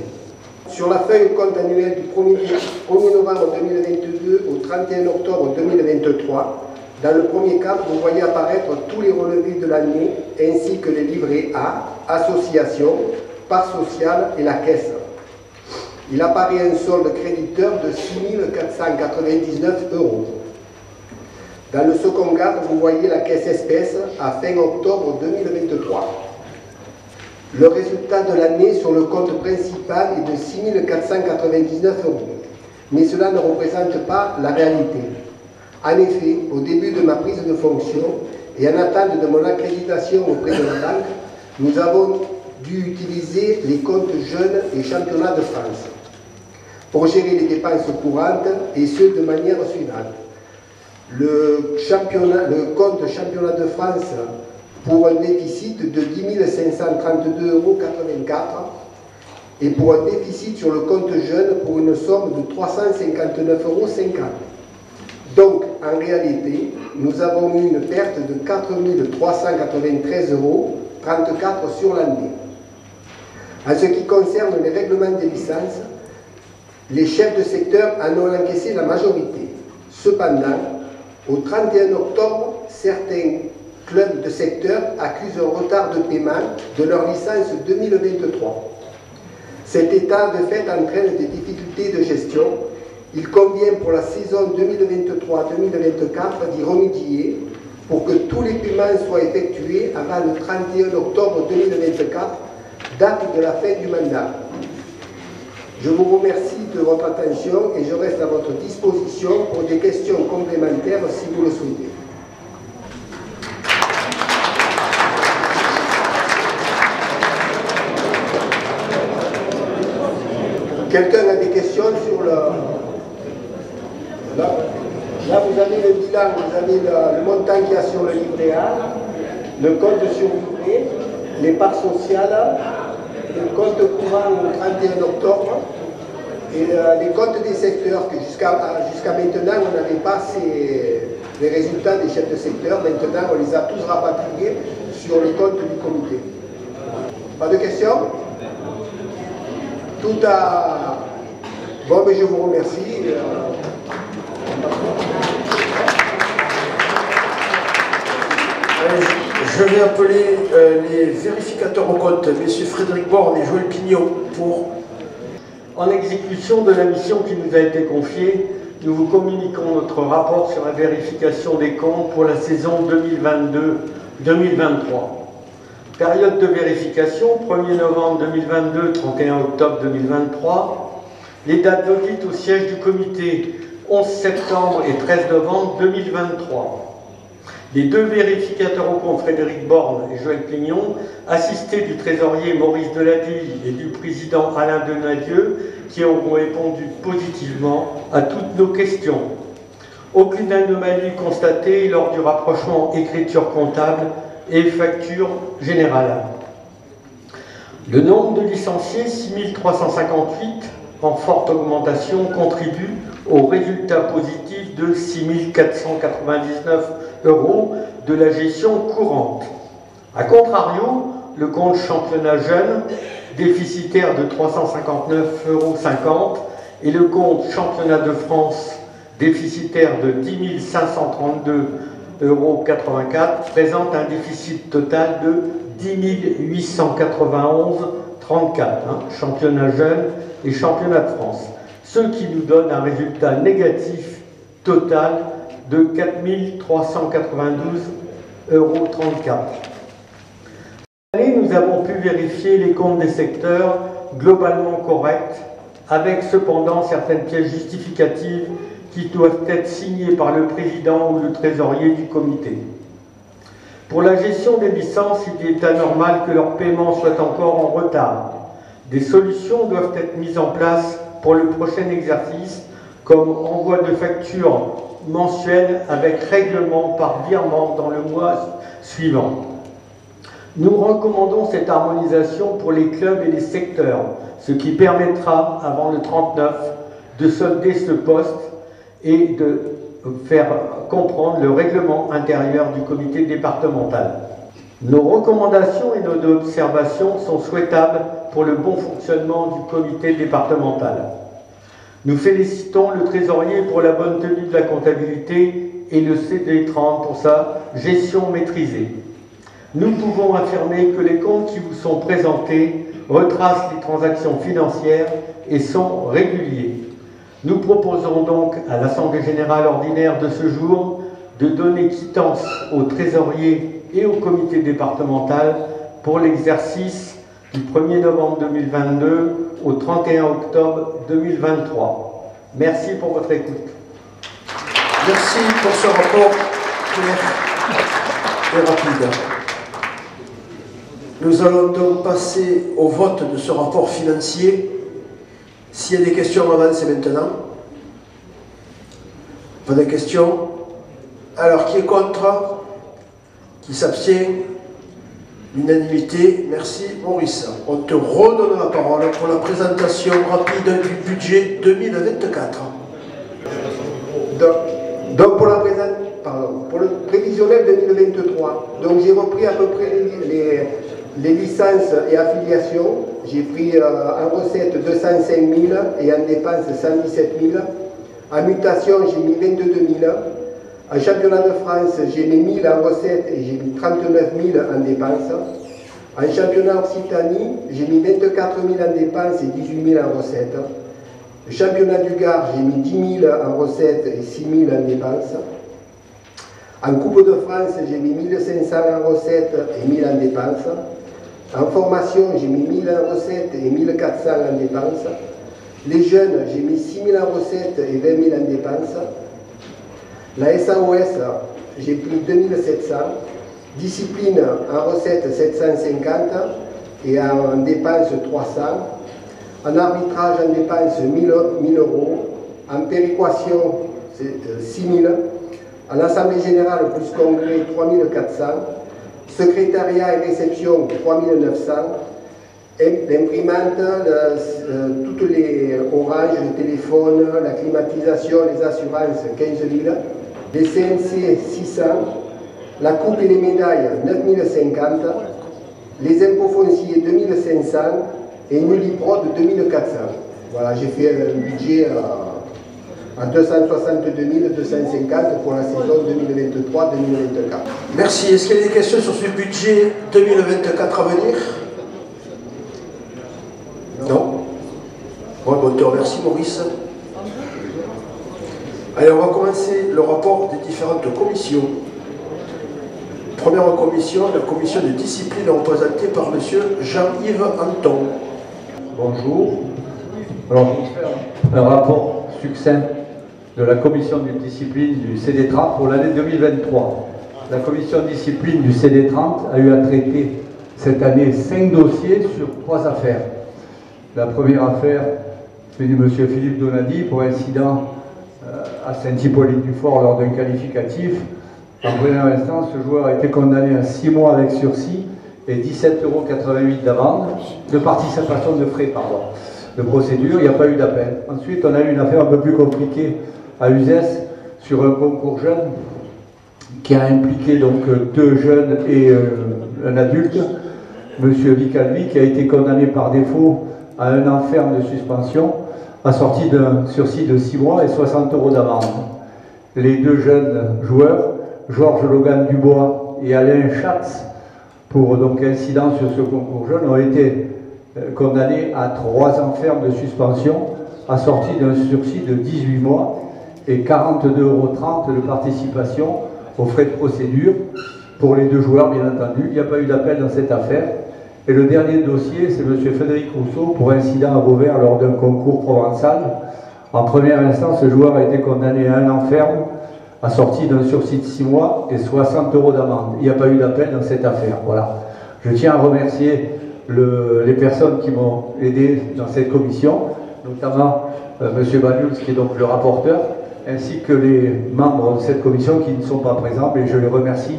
Sur la feuille de compte annuel du 1er novembre 2022 au 31 octobre 2023, dans le premier cadre, vous voyez apparaître tous les relevés de l'année ainsi que les livrets A, association, parts sociales et la caisse. Il apparaît un solde créditeur de 6 499 €. Dans le second cadre, vous voyez la caisse espèce à fin octobre 2023. Le résultat de l'année sur le compte principal est de 6 499 €. Mais cela ne représente pas la réalité. En effet, au début de ma prise de fonction et en attente de mon accréditation auprès de la banque, nous avons dû utiliser les comptes jeunes et championnats de France pour gérer les dépenses courantes et ce de manière suivante. Le compte championnat de France pour un déficit de 10 532,84 € et pour un déficit sur le compte jeune pour une somme de 359,50 €. Donc, en réalité, nous avons eu une perte de 4 393,34 € sur l'année. En ce qui concerne les règlements des licences, les chefs de secteur en ont encaissé la majorité. Cependant, au 31 octobre, certains clubs de secteur accusent un retard de paiement de leur licence 2023. Cet état de fait entraîne des difficultés de gestion. Il convient pour la saison 2023-2024 d'y remédier pour que tous les paiements soient effectués avant le 31 octobre 2024, date de la fin du mandat. Je vous remercie de votre attention et je reste à votre disposition pour des questions complémentaires si vous le souhaitez. Quelqu'un a des questions sur le... Là, vous avez le bilan, vous avez le montant qu'il y a sur le livret A, le compte sur livret, les parts sociales, le compte courant au 31 octobre et les comptes des secteurs que jusqu'à maintenant on n'avait pas les résultats des chefs de secteur. Maintenant on les a tous rapatriés sur le compte du comité. Pas de questions? Tout à... Bon, mais je vous remercie. Je vais appeler les vérificateurs au compte, M. Frédéric Borne et Joël Pignon, pour... En exécution de la mission qui nous a été confiée, nous vous communiquons notre rapport sur la vérification des comptes pour la saison 2022-2023. Période de vérification, 1er novembre 2022, 31 octobre 2023. Les dates d'audit au siège du comité, 11 septembre et 13 novembre 2023. Les deux vérificateurs au compte, Frédéric Borne et Joël Pignon, assistés du trésorier Maurice Deladille et du président Alain Denadieu, qui ont répondu positivement à toutes nos questions. Aucune anomalie constatée lors du rapprochement écriture comptable et facture générale. Le nombre de licenciés, 6358, en forte augmentation, contribue au résultat positif de 6499 € de la gestion courante. A contrario, le compte championnat jeune, déficitaire de 359,50 € et le compte championnat de France, déficitaire de 10 532,84 € présente un déficit total de 10 891,34 championnat jeune et championnat de France, ce qui nous donne un résultat négatif total de 4 392,34 €. Cette année, nous avons pu vérifier les comptes des secteurs globalement corrects, avec cependant certaines pièces justificatives qui doivent être signées par le président ou le trésorier du comité. Pour la gestion des licences, il est anormal que leur paiement soit encore en retard. Des solutions doivent être mises en place pour le prochain exercice, comme envoi de factures mensuelles avec règlement par virement dans le mois suivant. Nous recommandons cette harmonisation pour les clubs et les secteurs, ce qui permettra, avant le 39, de solder ce poste et de faire comprendre le règlement intérieur du comité départemental. Nos recommandations et nos observations sont souhaitables pour le bon fonctionnement du comité départemental. Nous félicitons le trésorier pour la bonne tenue de la comptabilité et le CD30 pour sa gestion maîtrisée. Nous pouvons affirmer que les comptes qui vous sont présentés retracent les transactions financières et sont réguliers. Nous proposons donc à l'Assemblée générale ordinaire de ce jour de donner quittance au trésorier et au comité départemental pour l'exercice du 1er novembre 2022 au 31 octobre 2023. Merci pour votre écoute. Merci pour ce rapport clair et rapide. Nous allons donc passer au vote de ce rapport financier. S'il y a des questions, on avance maintenant. Pas de questions? Alors, qui est contre? Qui s'abstient? L'unanimité. Merci, Maurice. On te redonne la parole pour la présentation rapide du budget 2024. Donc pour le prévisionnel 2023, donc j'ai repris à peu près les licences et affiliations. J'ai pris en recette 205 000 et en dépenses 117 000. En mutation, j'ai mis 22 000. En championnat de France, j'ai mis 1000 en recette et j'ai mis 39 000 en dépenses. En championnat Occitanie, j'ai mis 24 000 en dépenses et 18 000 en recette. Le championnat du Gard, j'ai mis 10 000 en recette et 6 000 en dépenses. En Coupe de France, j'ai mis 1500 en recette et 1000 en dépenses. En formation, j'ai mis 1000 en recette et 1400 en dépenses. Les jeunes, j'ai mis 6000 en recette et 20 000 en dépenses. La SAOS, j'ai pris 2700. Discipline, en recette 750 et en dépenses 300. En arbitrage, en dépenses 1000 €. En péréquation, c'est 6000. En assemblée générale plus congrès 3400. Secrétariat et réception 3900. L'imprimante, toutes les oranges, le téléphone, la climatisation, les assurances 15 000. Les CNC 600. La coupe et les médailles 9050. Les impôts fonciers 2500. Et Nuliprod 2400. Voilà, j'ai fait un budget à 262 250 pour la saison 2023-2024. Merci. Est-ce qu'il y a des questions sur ce budget 2024 à venir? Non. Bon, on te remercie, Maurice. Allez, on va commencer le rapport des différentes commissions. Première commission, la commission de discipline représentée par M. Jean-Yves Anton. Bonjour. Alors, je vais faire un rapport succinct de la commission de discipline du CDTRA pour l'année 2023. la commission de discipline du CD30 a eu à traiter cette année 5 dossiers sur 3 affaires. La première affaire, c'est de M. Philippe Donadi pour incident à Saint-Hippolyte-du-Fort lors d'un qualificatif. En première instance, ce joueur a été condamné à 6 mois avec sursis et 17,88 € d'amende, de participation de frais, de procédure. Il n'y a pas eu d'appel. Ensuite, on a eu une affaire un peu plus compliquée à Uzès sur un concours jeune qui a impliqué donc 2 jeunes et un adulte, M. Vicalvi, qui a été condamné par défaut à 1 an ferme de suspension, assorti d'un sursis de 6 mois et 60 € d'amende. Les 2 jeunes joueurs, Georges Logan Dubois et Alain Schatz, pour donc incident sur ce concours jeune, ont été condamnés à 3 ans ferme de suspension, assorti d'un sursis de 18 mois et 42,30 € de participation aux frais de procédure pour les 2 joueurs, bien entendu. Il n'y a pas eu d'appel dans cette affaire. Et le dernier dossier, c'est M. Frédéric Rousseau pour incident à Vauvert lors d'un concours provençal. En première instance, ce joueur a été condamné à 1 an ferme, assorti d'un sursis de 6 mois et 60 € d'amende. Il n'y a pas eu d'appel dans cette affaire. Voilà. Je tiens à remercier les personnes qui m'ont aidé dans cette commission, notamment M. Bagnouls, qui est donc le rapporteur, ainsi que les membres de cette commission qui ne sont pas présents, et je les remercie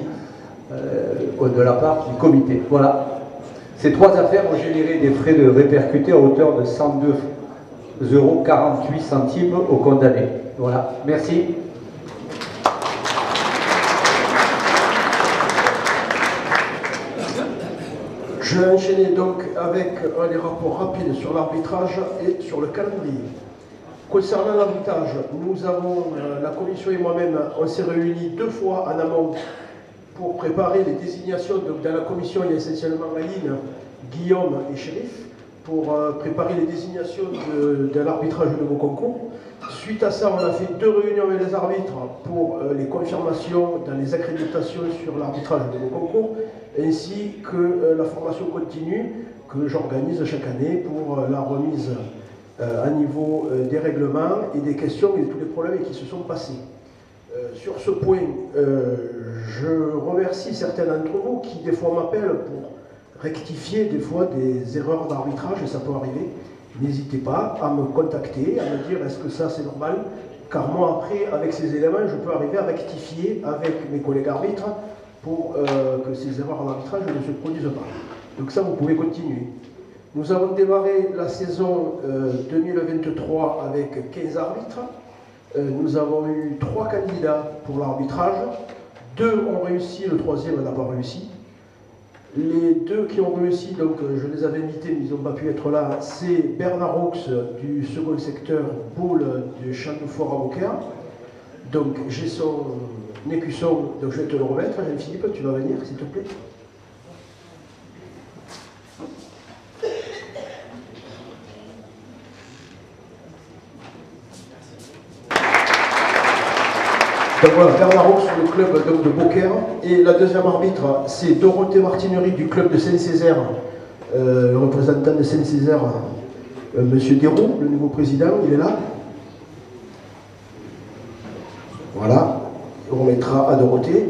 de la part du comité. Voilà. Ces 3 affaires ont généré des frais de répercutés à hauteur de 102,48 € aux condamnés. Voilà. Merci. Je vais enchaîner donc avec les rapports rapides sur l'arbitrage et sur le calendrier. Concernant l'arbitrage, nous avons, la commission et moi-même, on s'est réunis 2 fois en amont pour préparer les désignations. Donc dans la commission, il y a essentiellement Aline, Guillaume et Chérif, pour préparer les désignations de l'arbitrage de vos concours. Suite à ça, on a fait 2 réunions avec les arbitres pour les confirmations dans les accréditations sur l'arbitrage de vos concours, ainsi que la formation continue que j'organise chaque année pour la remise à niveau des règlements et des questions et de tous les problèmes qui se sont passés. Sur ce point, je remercie certains d'entre vous qui des fois m'appellent pour rectifier des fois des erreurs d'arbitrage, et ça peut arriver. N'hésitez pas à me contacter, à me dire est-ce que ça c'est normal, car moi après, avec ces éléments, je peux arriver à rectifier avec mes collègues arbitres pour que ces erreurs d'arbitrage ne se produisent pas. Donc ça, vous pouvez continuer. Nous avons démarré la saison 2023 avec 15 arbitres. Nous avons eu 3 candidats pour l'arbitrage. 2 ont réussi, le 3e n'a pas réussi. Les 2 qui ont réussi, donc je les avais invités, mais ils n'ont pas pu être là, c'est Bernard Roux du second secteur, Paul du Champ de Fort à Beaucaire. Donc j'ai son écusson, donc je vais te le remettre. Jean-Philippe, tu vas venir, s'il te plaît. Donc voilà, Bernard Roux, le club donc, de Beaucaire. Et la deuxième arbitre, c'est Dorothée Martinerie du club de Saint-Césaire, le représentant de Saint-Césaire, Monsieur Desroux, le nouveau président, il est là. Voilà, on remettra à Dorothée.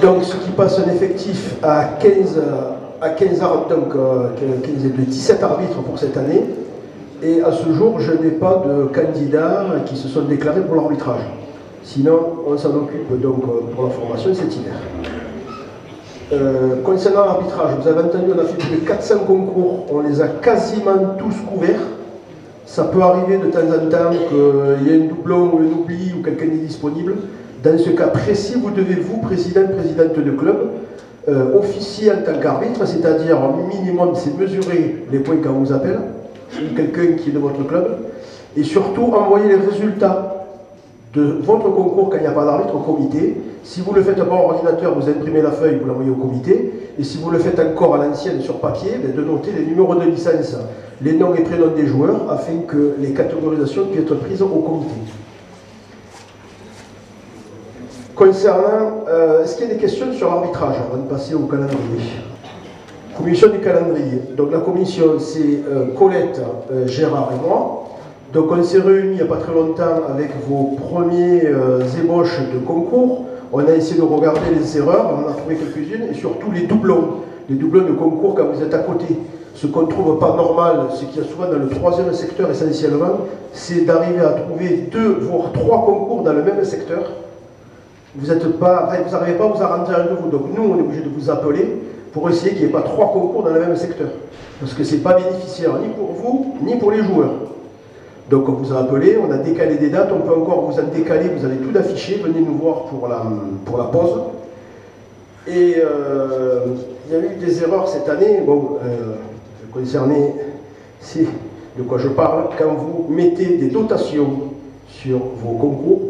Donc ce qui passe un effectif à 15 arbitres, donc 17 arbitres pour cette année. Et à ce jour, je n'ai pas de candidats qui se sont déclarés pour l'arbitrage. Sinon, on s'en occupe donc pour la formation cet hiver. Concernant l'arbitrage, vous avez entendu, on a fait plus de 400 concours, on les a quasiment tous couverts. Ça peut arriver de temps en temps qu'il y ait un doublon ou un oubli ou quelqu'un n'est disponible. Dans ce cas précis, vous devez, vous, présidente de club, officier en tant qu'arbitre, c'est-à-dire minimum, c'est mesurer les points quand on vous appelle, quelqu'un qui est de votre club, et surtout envoyer les résultats de votre concours quand il n'y a pas d'arbitre au comité. Si vous le faites par ordinateur, vous imprimez la feuille, vous l'envoyez au comité, et si vous le faites encore à l'ancienne sur papier, de noter les numéros de licence, les noms et prénoms des joueurs, afin que les catégorisations puissent être prises au comité. Concernant, est-ce qu'il y a des questions sur l'arbitrage avant de passer au calendrier? Commission du calendrier. Donc la commission, c'est Colette, Gérard et moi. Donc on s'est réunis il n'y a pas très longtemps avec vos premiers ébauches de concours. On a essayé de regarder les erreurs, on en a trouvé quelques-unes, et surtout les doublons de concours quand vous êtes à côté. Ce qu'on ne trouve pas normal, ce qu'il y a souvent dans le troisième secteur essentiellement, c'est d'arriver à trouver 2 voire 3 concours dans le même secteur. Vous n'arrivez pas à vous arranger entre vous. Donc nous, on est obligé de vous appeler pour essayer qu'il n'y ait pas 3 concours dans le même secteur. Parce que ce n'est pas bénéficiaire ni pour vous, ni pour les joueurs. Donc on vous a appelé, on a décalé des dates, on peut encore vous en décaler, vous avez tout affiché, venez nous voir pour la pause. Et il y a eu des erreurs cette année, bon, concernant de quoi je parle, quand vous mettez des dotations sur vos concours,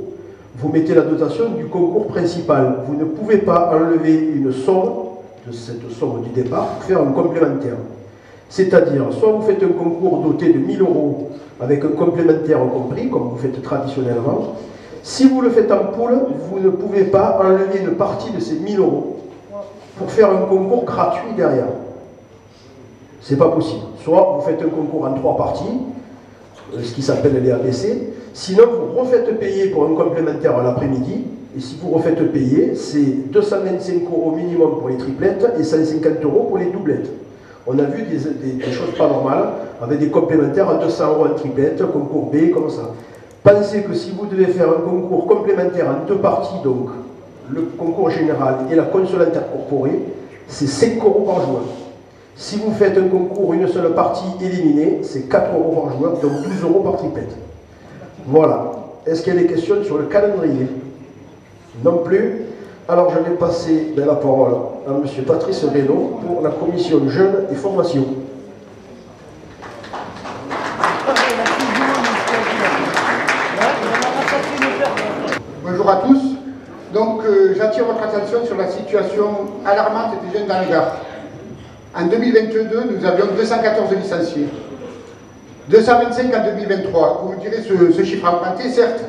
vous mettez la dotation du concours principal. Vous ne pouvez pas enlever une somme de cette somme du départ pour faire un complémentaire. C'est-à-dire, soit vous faites un concours doté de 1 000 € avec un complémentaire compris, comme vous faites traditionnellement. Si vous le faites en poule, vous ne pouvez pas enlever une partie de ces 1 000 € pour faire un concours gratuit derrière. C'est pas possible. Soit vous faites un concours en 3 parties, ce qui s'appelle les ABC, sinon vous refaites payer pour un complémentaire l'après-midi, et si vous refaites payer, c'est 225 € minimum pour les triplettes et 150 € pour les doublettes. On a vu des choses pas normales, avec des complémentaires à 200 € en triplette, concours B, comme ça. Pensez que si vous devez faire un concours complémentaire en 2 parties, donc le concours général et la console intercorporée, c'est 5 € par joueur. Si vous faites un concours, une seule partie éliminée, c'est 4 € par joueur, donc 12 € par triplette. Voilà. Est-ce qu'il y a des questions sur le calendrier? Non plus. Alors je vais passer la parole à M. Patrice Reynaud pour la commission Jeunes et Formation. Bonjour à tous. Donc j'attire votre attention sur la situation alarmante des jeunes dans le Gard. En 2022, nous avions 214 licenciés. 225 en 2023. Vous me direz ce chiffre a augmenté, certes,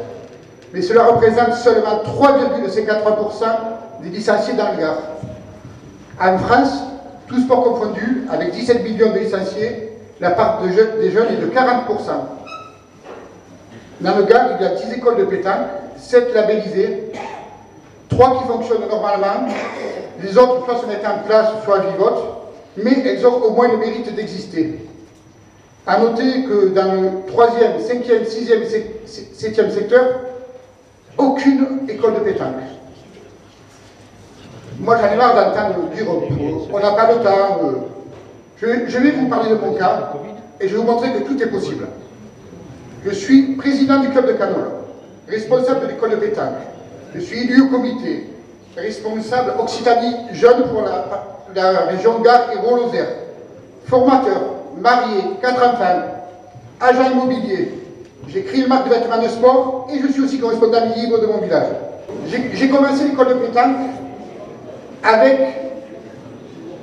mais cela représente seulement 3,53% des licenciés dans le Gard. En France, tous sports confondus, avec 17 millions de licenciés, la part des jeunes est de 40%. Dans le Gard, il y a 10 écoles de pétanque, 7 labellisées, 3 qui fonctionnent normalement, les autres soit se mettent en place, soit vivotent, mais elles ont au moins le mérite d'exister. A noter que dans le 3e, 5e, 6e et 7e secteur, aucune école de pétanque. Moi j'en ai marre d'entendre dire on n'a pas le temps. Je vais vous parler de mon cas et je vais vous montrer que tout est possible. Je suis président du club de Canol, responsable de l'école de pétanque. Je suis élu au comité, responsable Occitanie jeune pour la région Gard et Rhône-Lozère, formateur, marié, 4 enfants, agent immobilier. J'ai créé une marque de vêtements de sport et je suis aussi correspondant libre de mon village. J'ai commencé l'école de pétanque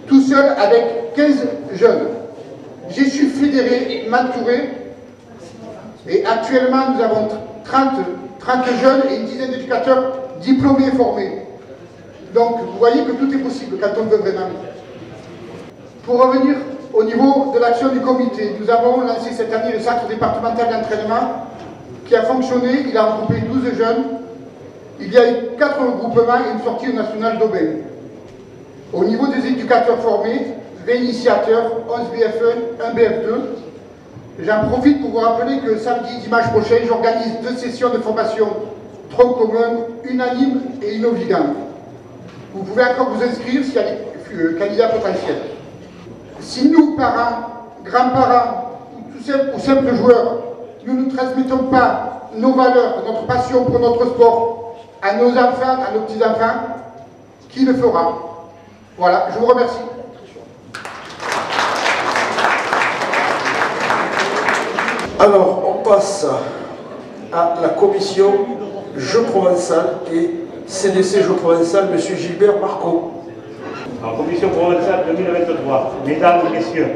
tout seul avec 15 jeunes. J'ai su fédérer, m'entourer et actuellement nous avons 30 jeunes et une dizaine d'éducateurs diplômés et formés. Donc vous voyez que tout est possible quand on veut vraiment. Pour revenir au niveau de l'action du comité, nous avons lancé cette année le centre départemental d'entraînement qui a fonctionné, il a regroupé 12 jeunes, il y a eu 4 regroupements et une sortie nationale d'Aubin. Au niveau des éducateurs formés, 20 initiateurs, 11 BF1, 1 BF2. J'en profite pour vous rappeler que samedi, dimanche prochain, j'organise 2 sessions de formation tronc commun, unanime et innovant. Vous pouvez encore vous inscrire s'il y a des candidats potentiels. Si nous, parents, grands-parents ou simples joueurs, nous ne transmettons pas nos valeurs, notre passion pour notre sport à nos enfants, à nos petits-enfants, qui le fera? Voilà, je vous remercie. Alors, on passe à la commission Jeux Provençal et CDC Jeux Provençal, M. Gilbert Marco. En commission provinciale 2023, mesdames et messieurs,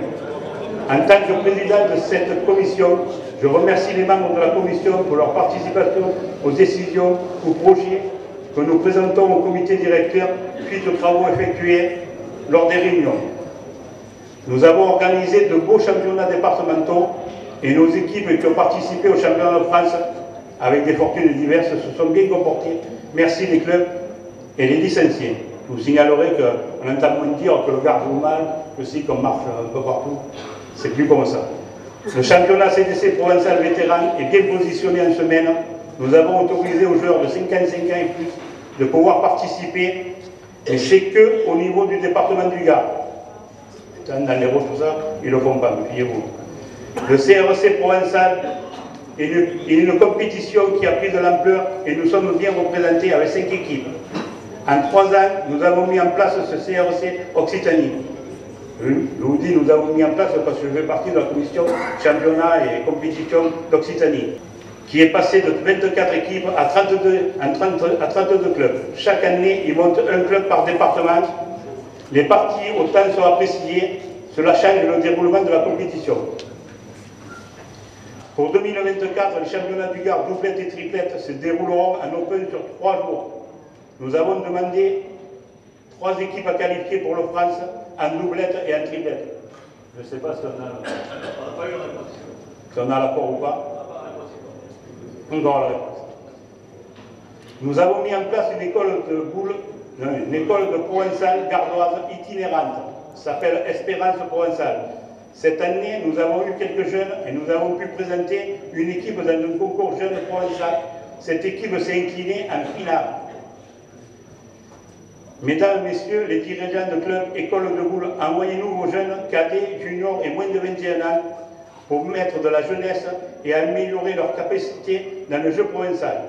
en tant que président de cette commission, je remercie les membres de la commission pour leur participation aux décisions, aux projets que nous présentons au comité directeur suite aux travaux effectués lors des réunions. Nous avons organisé de beaux championnats départementaux et nos équipes qui ont participé au championnat de France avec des fortunes diverses se sont bien comportées. Merci les clubs et les licenciés. Je vous signalerez qu'on entend moins dire que le Gard joue mal, que si qu'on marche un peu partout. C'est plus comme ça. Le championnat CDC provençal vétéran est bien positionné en semaine. Nous avons autorisé aux joueurs de 55 ans et plus de pouvoir participer, mais c'est que au niveau du département du Gard. Dans les Roses, tout ça, ils ne le font pas, méfiez-vous. Le CRC provençal est une compétition qui a pris de l'ampleur et nous sommes bien représentés avec 5 équipes. En 3 ans, nous avons mis en place ce CRC Occitanie. Je vous dis, nous avons mis en place parce que je fais partie de la commission championnat et compétition d'Occitanie, qui est passé de 24 équipes à 32 clubs. Chaque année, ils montent un club par département. Les parties au temps sont appréciées. Cela change le déroulement de la compétition. Pour 2024, les championnats du Gard, doublette et triplette, se dérouleront en open sur 3 jours. Nous avons demandé 3 équipes à qualifier pour le France en doublette et en triplette. Je ne sais pas si on a l'accord ou pas. Encore la réponse. Nous avons mis en place une école de boules, une école de provençale gardoise itinérante. Ça s'appelle Espérance Provençale. Cette année, nous avons eu quelques jeunes et nous avons pu présenter une équipe dans un concours jeune provençal. Cette équipe s'est inclinée en finale. Mesdames, Messieurs, les dirigeants de club École de Boules, envoyez-nous vos jeunes cadets, juniors et moins de 21 ans pour mettre de la jeunesse et améliorer leurs capacités dans le jeu provençal.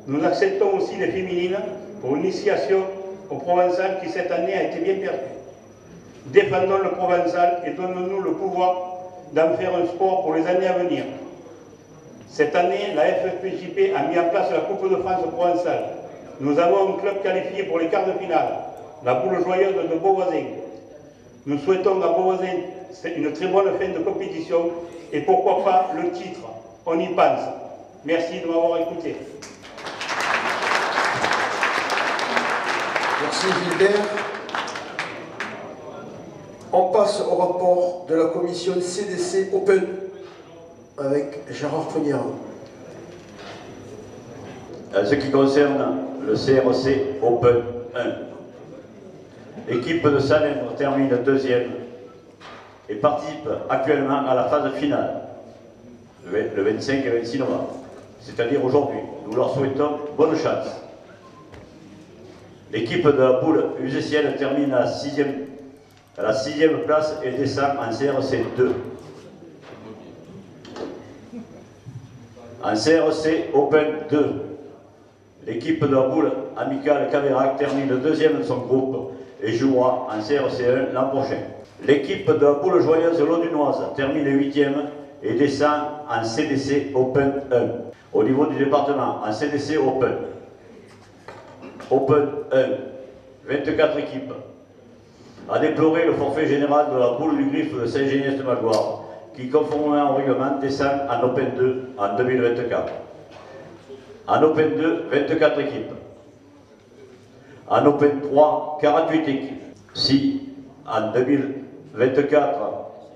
Nous acceptons aussi les féminines pour une initiation au provençal qui cette année a été bien perçue. Défendons le provençal et donnons-nous le pouvoir d'en faire un sport pour les années à venir. Cette année, la FFPJP a mis en place la Coupe de France provençale. Nous avons un club qualifié pour les quarts de finale, la Boule Joyeuse de Beauvoisin. Nous souhaitons à Beauvoisin une très bonne fin de compétition et pourquoi pas le titre. On y pense. Merci de m'avoir écouté. Merci Gilbert. On passe au rapport de la commission CDC Open avec Gérard Fognard. En ce qui concerne le CRC Open 1, l'équipe de Salèvre termine 2e et participe actuellement à la phase finale, le 25 et 26 novembre, c'est-à-dire aujourd'hui. Nous leur souhaitons bonne chance. L'équipe de la boule usicienne termine à la 6e place et descend en CRC 2. En CRC Open 2, l'équipe de la boule amicale Caverac termine 2e de son groupe et jouera en CRC 1 l'an prochain. L'équipe de la boule joyeuse Lodinoise termine 8e et descend en CDC Open 1. Au niveau du département, en CDC Open 1, 24 équipes. A déplorer le forfait général de la boule du Griffe de Saint-Géniès-de-Magloire, qui, conformément au règlement, descend en Open 2 en 2024. En Open 2, 24 équipes. En Open 3, 48 équipes. Si en 2024,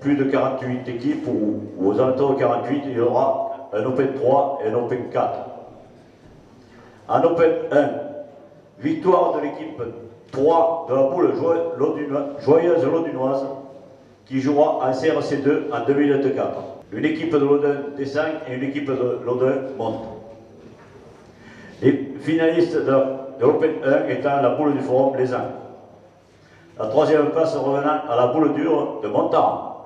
plus de 48 équipes ou aux alentours de 48, il y aura un Open 3 et un Open 4. En Open 1, victoire de l'équipe 3 de la boule joyeuse Lodinoise qui jouera en CRC 2 en 2024. Une équipe de Lodin descend et une équipe de Lodin monte. Les finalistes de l'Open 1 étant la boule du Forum Les Ans. La 3e place revenant à la boule dure de Montaran.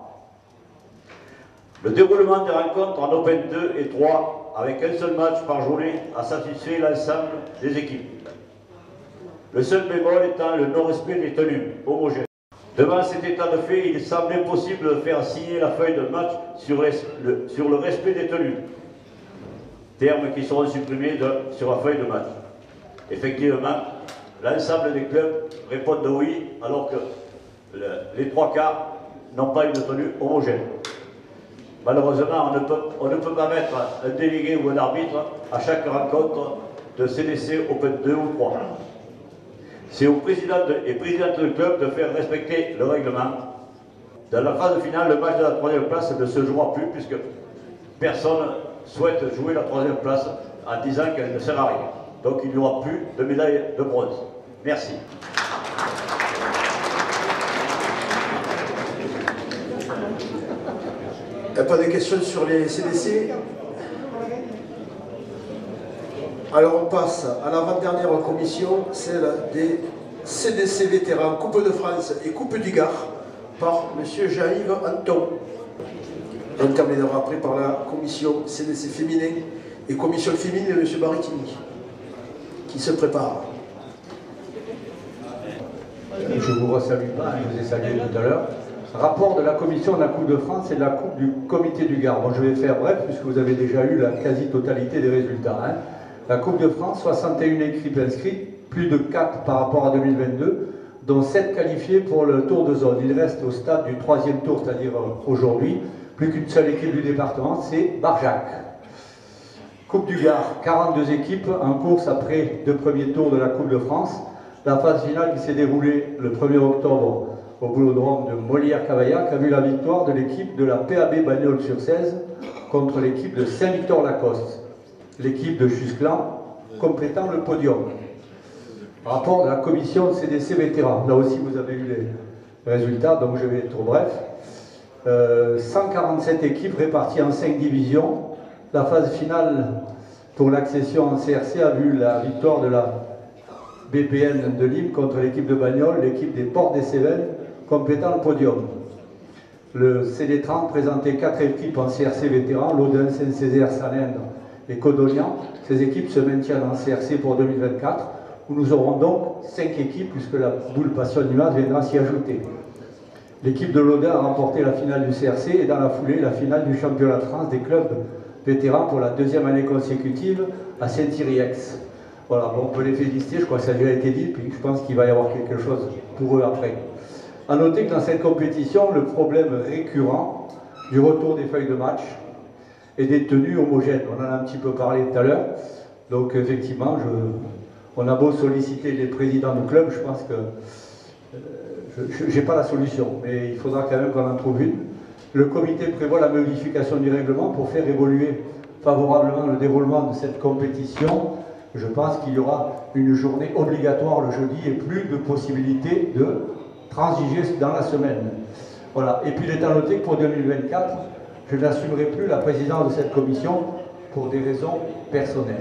Le déroulement des rencontres en Open 2 et 3 avec un seul match par journée a satisfait l'ensemble des équipes. Le seul bémol étant le non-respect des tenues homogènes. Devant cet état de fait, il semble impossible de faire signer la feuille de match sur le respect des tenues. Termes qui seront supprimés sur la feuille de match. Effectivement, l'ensemble des clubs répondent oui, alors que les 3 quarts n'ont pas une tenue homogène. Malheureusement, on ne peut pas mettre un délégué ou un arbitre à chaque rencontre de CDC Open 2 ou 3. C'est au président et présidente du club de faire respecter le règlement. Dans la phase finale, le match de la 3e place ne se jouera plus puisque personne souhaite jouer la 3e place en disant qu'elle ne sert à rien. Donc il n'y aura plus de médaille de bronze. Merci. Il n'y a pas de questions sur les CDC? Alors on passe à l'avant-dernière commission, celle des CDC vétérans, Coupe de France et Coupe du Gard, par M. Jean-Yves Anton. On terminera après par la commission CDC féminin et commission féminine de M. Baritini, qui se prépare. Je ne vous resalue pas, je vous ai salué tout à l'heure. Rapport de la commission de la Coupe de France et de la Coupe du Comité du Gard. Bon, je vais faire bref, puisque vous avez déjà eu la quasi-totalité des résultats. Hein. La Coupe de France, 61 équipes inscrites, plus de 4 par rapport à 2022, dont 7 qualifiées pour le tour de zone. Il reste au stade du 3e tour, c'est-à-dire aujourd'hui, plus qu'une seule équipe du département, c'est Barjac. Coupe du Gard, 42 équipes en course après 2 premiers tours de la Coupe de France. La phase finale qui s'est déroulée le 1er octobre au boulodrome de Molière-Cavaillac a vu la victoire de l'équipe de la PAB Bagnols-sur-Cèze contre l'équipe de Saint-Victor-Lacoste. L'équipe de Chusclan complétant le podium. Rapport de la commission CDC vétérans. Là aussi vous avez eu les résultats, donc je vais être trop bref. 147 équipes réparties en 5 divisions. La phase finale pour l'accession en CRC a vu la victoire de la BPN de Nîmes contre l'équipe de Bagnols, l'équipe des Portes des Cévennes complétant le podium. Le CD30 présentait 4 équipes en CRC vétérans, Laudun, Saint-Césaire, Salindre et Codognan. Ces équipes se maintiennent en CRC pour 2024, où nous aurons donc 5 équipes, puisque la boule Passion Image viendra s'y ajouter. L'équipe de Laudun a remporté la finale du CRC et dans la foulée, la finale du championnat de France des clubs vétérans pour la 2e année consécutive à Saint-Thierry-Ex. Voilà, bon, on peut les féliciter, je crois que ça a déjà été dit, puis je pense qu'il va y avoir quelque chose pour eux après. A noter que dans cette compétition, le problème récurrent du retour des feuilles de match et des tenues homogènes. On en a un petit peu parlé tout à l'heure. Donc effectivement, on a beau solliciter les présidents du club, je pense que je n'ai pas la solution, mais il faudra quand même qu'on en trouve une. Le comité prévoit la modification du règlement pour faire évoluer favorablement le déroulement de cette compétition. Je pense qu'il y aura une journée obligatoire le jeudi et plus de possibilités de transiger dans la semaine. Voilà. Et puis il est à noter que pour 2024, je n'assumerai plus la présidence de cette commission pour des raisons personnelles.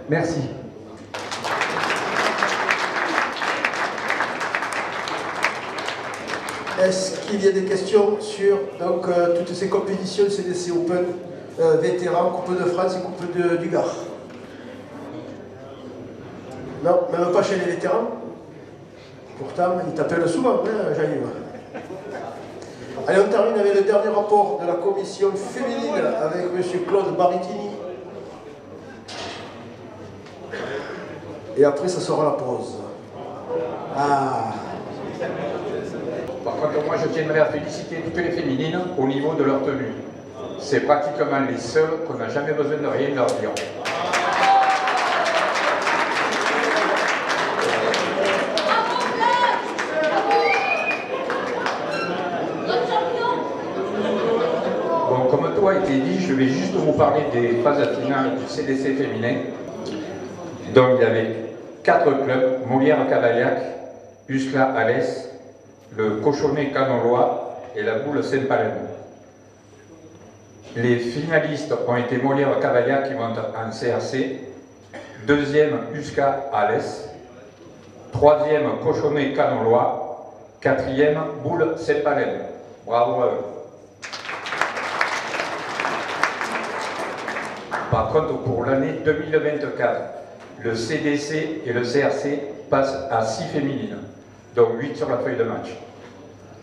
Merci. Est-ce qu'il y a des questions sur donc, toutes ces compétitions CDC Open, vétérans, Coupe de France et Coupe du Gard? Non, même pas chez les vétérans. Pourtant, ils t'appellent souvent, hein, Jean-Yves. Allez, on termine avec le dernier rapport de la commission féminine avec M. Claude Baritini. Et après, ça sera la pause. Ah. Par contre, moi, je tiendrais à féliciter toutes les féminines au niveau de leur tenue. C'est pratiquement les seules qu'on n'a jamais besoin de rien leur dire. Bon, comme tout a été dit, je vais juste vous parler des phases finales du CDC féminin. Donc, il y avait 4 clubs, Molière-Cavaillac, Uscla-Alès, le Cochonnet Canonlois et la Boule Saint-Palem. Les finalistes ont été Molière-Cavaillac qui montent en CRC, 2e Usca-Alès, 3e Cochonnet Canonlois, 4e Boule Saint-Palem. Bravo à eux. Par contre, pour l'année 2024, le CDC et le CRC passent à 6 féminines, donc 8 sur la feuille de match.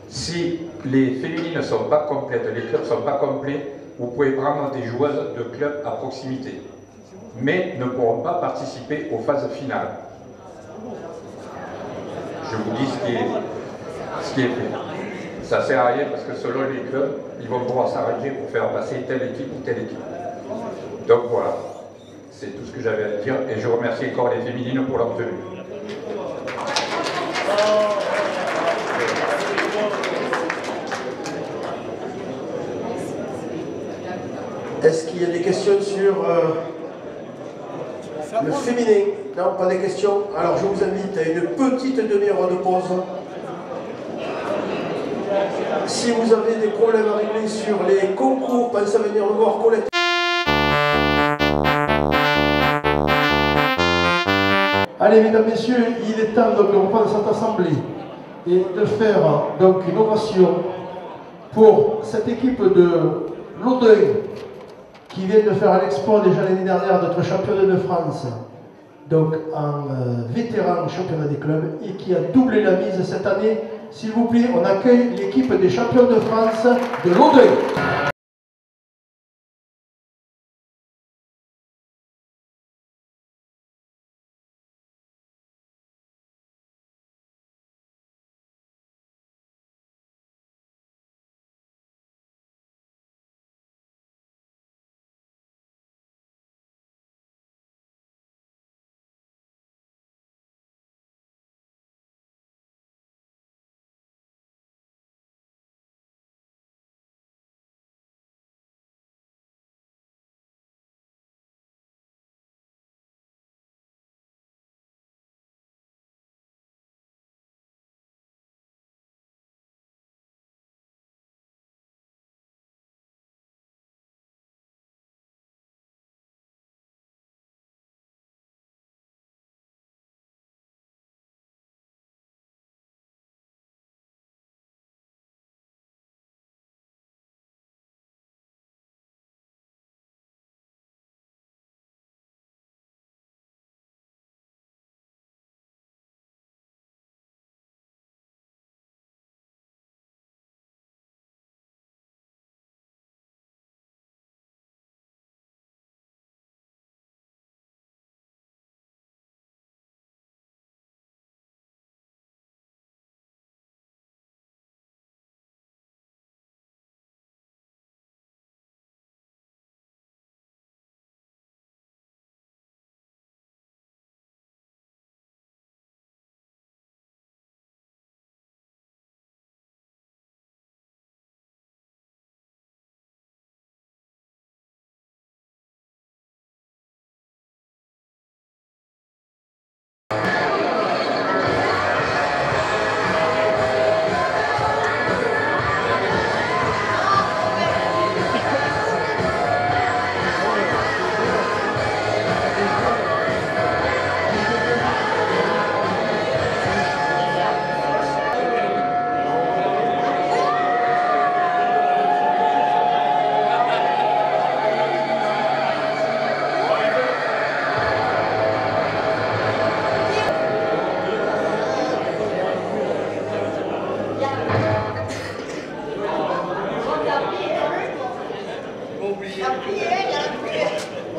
Si les féminines ne sont pas complètes, les clubs ne sont pas complets, vous pouvez prendre des joueuses de clubs à proximité, mais ne pourront pas participer aux phases finales. Je vous dis ce qui est fait. Ça ne sert à rien parce que selon les clubs, ils vont pouvoir s'arranger pour faire passer telle équipe ou telle équipe. Donc voilà, c'est tout ce que j'avais à dire et je remercie encore les féminines pour leur tenue. Est-ce qu'il y a des questions sur le féminin? Non, pas des questions. Alors je vous invite à une petite demi-heure de pause. Si vous avez des problèmes à régler sur les concours, pensez à venir me voir Colette. Allez, mesdames, messieurs, il est temps donc de reprendre cette assemblée et de faire donc une ovation pour cette équipe de l'Audeuil qui vient de faire l'exploit déjà l'année dernière d'être championne de France, donc en vétéran championnat des clubs, et qui a doublé la mise cette année. S'il vous plaît, on accueille l'équipe des champions de France de l'Audeuil.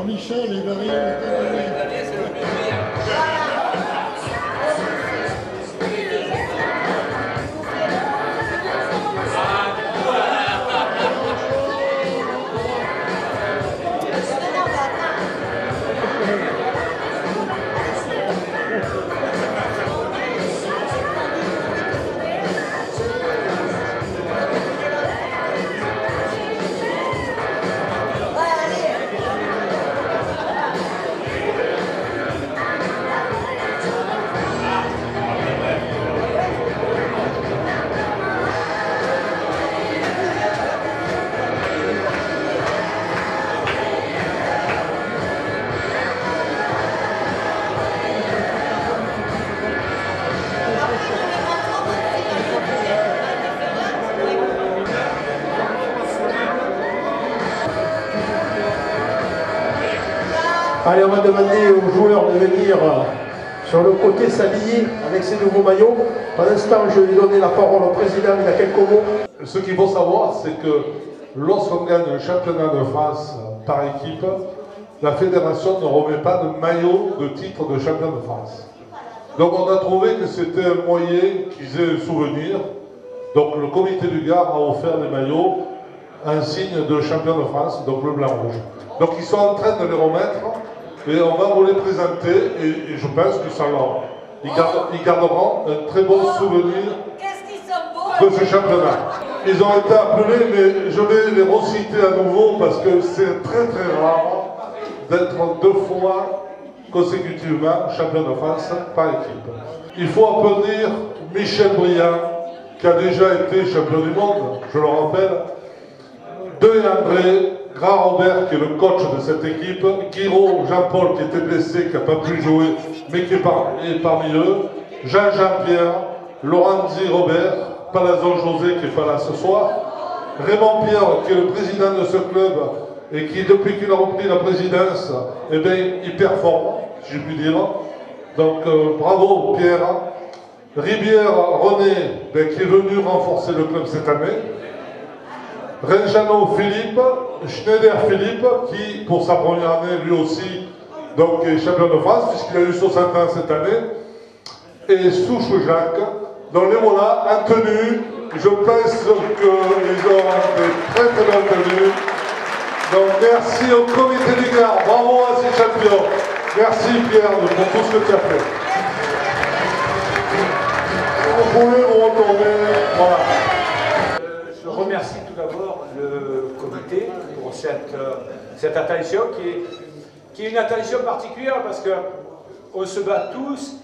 Michel et Valérie. Allez, on va demander aux joueurs de venir sur le côté s'habiller avec ces nouveaux maillots. Pour l'instant, je vais donner la parole au président, il a quelques mots. Ce qu'il faut savoir, c'est que lorsqu'on gagne un championnat de France par équipe, la fédération ne remet pas de maillot de titre de champion de France. Donc on a trouvé que c'était un moyen qu'ils aient un souvenir. Donc le comité du Gard a offert des maillots, un signe de champion de France, donc le blanc-rouge. Donc ils sont en train de les remettre et on va vous les présenter et je pense que ça leur... Ils garderont un très bon souvenir de ce championnat. Ils ont été appelés, mais je vais les reciter à nouveau parce que c'est très très rare d'être 2 fois consécutivement champion de France par équipe. Il faut applaudir Michel Briand, qui a déjà été champion du monde, je le rappelle, Denis André, Grand Robert, qui est le coach de cette équipe, Guiraud Jean-Paul, qui était blessé, qui n'a pas pu jouer, mais qui est parmi eux, Jean-Pierre, Lorenzi Robert, Palazzo José, qui n'est pas là ce soir, Raymond Pierre, qui est le président de ce club, et qui, depuis qu'il a repris la présidence, eh bien, il performe, si je puis dire. Donc, bravo Pierre. Ribière René, qui est venu renforcer le club cette année. Renjano Philippe, Schneider Philippe, qui, pour sa première année, lui aussi, donc, est champion de France, puisqu'il a eu 60 ans cette année. Et Souche Jacques, dont les voilà en tenue. Je pense qu'ils ont été très très bien tenus. Donc, merci au comité du Gard. Bravo à ces champions. Merci Pierre pour tout ce que tu as fait. Vous pouvez vous retourner. Voilà. Je remercie tout d'abord le comité pour cette attention qui est une attention particulière parce qu'on se bat tous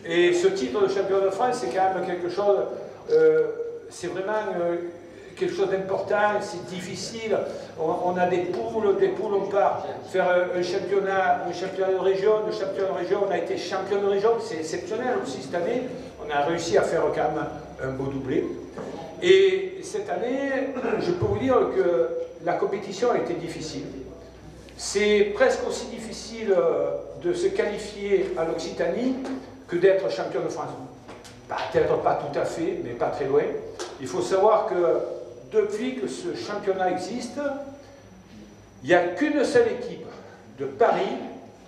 et ce titre de champion de France c'est quand même quelque chose, c'est vraiment quelque chose d'important, c'est difficile, on a des poules, on part faire un championnat de région, on a été champion de région, c'est exceptionnel aussi cette année, on a réussi à faire quand même un beau doublé. Et cette année, je peux vous dire que la compétition a été difficile. C'est presque aussi difficile de se qualifier à l'Occitanie que d'être champion de France. Peut-être pas tout à fait, mais pas très loin. Il faut savoir que depuis que ce championnat existe, il n'y a qu'une seule équipe de Paris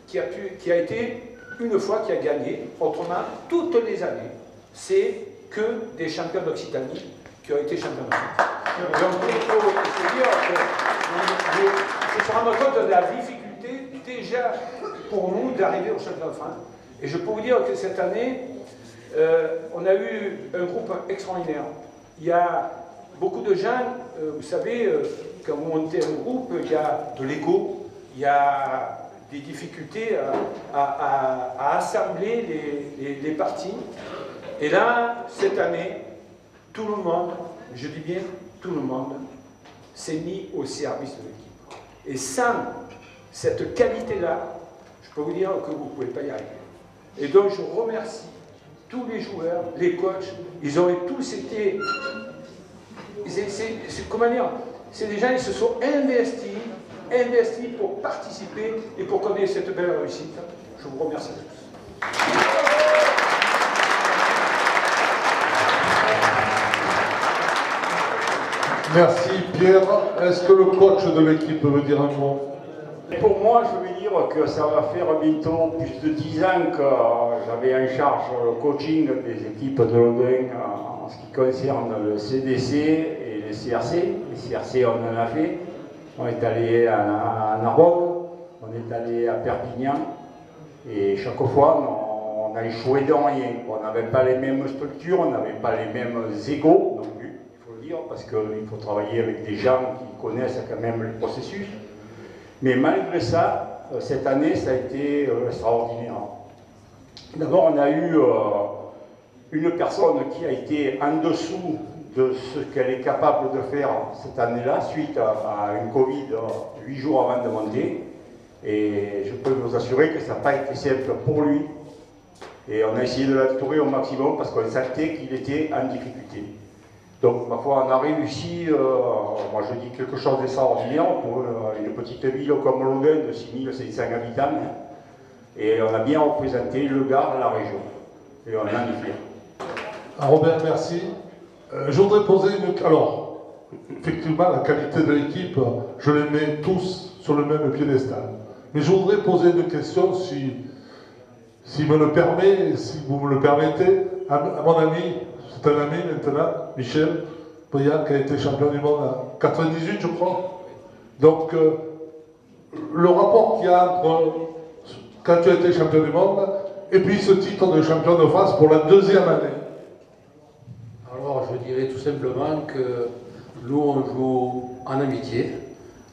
qui a été une fois qui a gagné. Autrement, toutes les années, c'est que des champions d'Occitanie qui ont été champions de France. Donc il faut se dire que se rendre compte de la difficulté déjà pour nous d'arriver au championnat de France. Et je peux vous dire que cette année, on a eu un groupe extraordinaire. Il y a beaucoup de gens, vous savez, quand vous montez un groupe, il y a de l'ego, il y a des difficultés à assembler les parties. Et là, cette année, tout le monde, je dis bien tout le monde, s'est mis au service de l'équipe. Et sans cette qualité-là, je peux vous dire que vous ne pouvez pas y arriver. Et donc je remercie tous les joueurs, les coachs, ils ont tous été... Comment dire? C'est des gens qui se sont investis pour participer et pour connaître cette belle réussite. Je vous remercie tous. Merci Pierre. Est-ce que le coach de l'équipe veut dire un mot? Pour moi, je veux dire que ça va faire bientôt plus de 10 ans que j'avais en charge le coaching des équipes de Lodin en ce qui concerne le CDC et les CRC. Les CRC, on en a fait. On est allé à Narbonne, on est allé à Perpignan. Et chaque fois, on a échoué dans rien. On n'avait pas les mêmes structures, on n'avait pas les mêmes égos non plus, il faut le dire, parce qu'il faut travailler avec des gens qui connaissent quand même les processus. Mais malgré ça, cette année, ça a été extraordinaire. D'abord, on a eu une personne qui a été en dessous de ce qu'elle est capable de faire cette année-là, suite à une Covid 8 jours avant de monter. Et je peux vous assurer que ça n'a pas été simple pour lui. Et on a essayé de l'entourer au maximum parce qu'on sentait qu'il était en difficulté. Donc, ma foi, on a réussi, moi je dis quelque chose d'extraordinaire pour une petite ville comme Lodin de 6500 habitants. Hein. Et on a bien représenté le Gard, la région. Et on en est fiers. Robert, merci. Je voudrais poser une... Alors, effectivement, la qualité de l'équipe, je les mets tous sur le même piédestal. Mais je voudrais poser une question, si me le permet, si vous me le permettez, à mon ami, c'est un ami maintenant, Michel Briand, qui a été champion du monde en 98, je crois. Donc, le rapport qu'il y a entre quand tu as été champion du monde et puis ce titre de champion de France pour la deuxième année. Alors, je dirais tout simplement que Nous, on joue en amitié,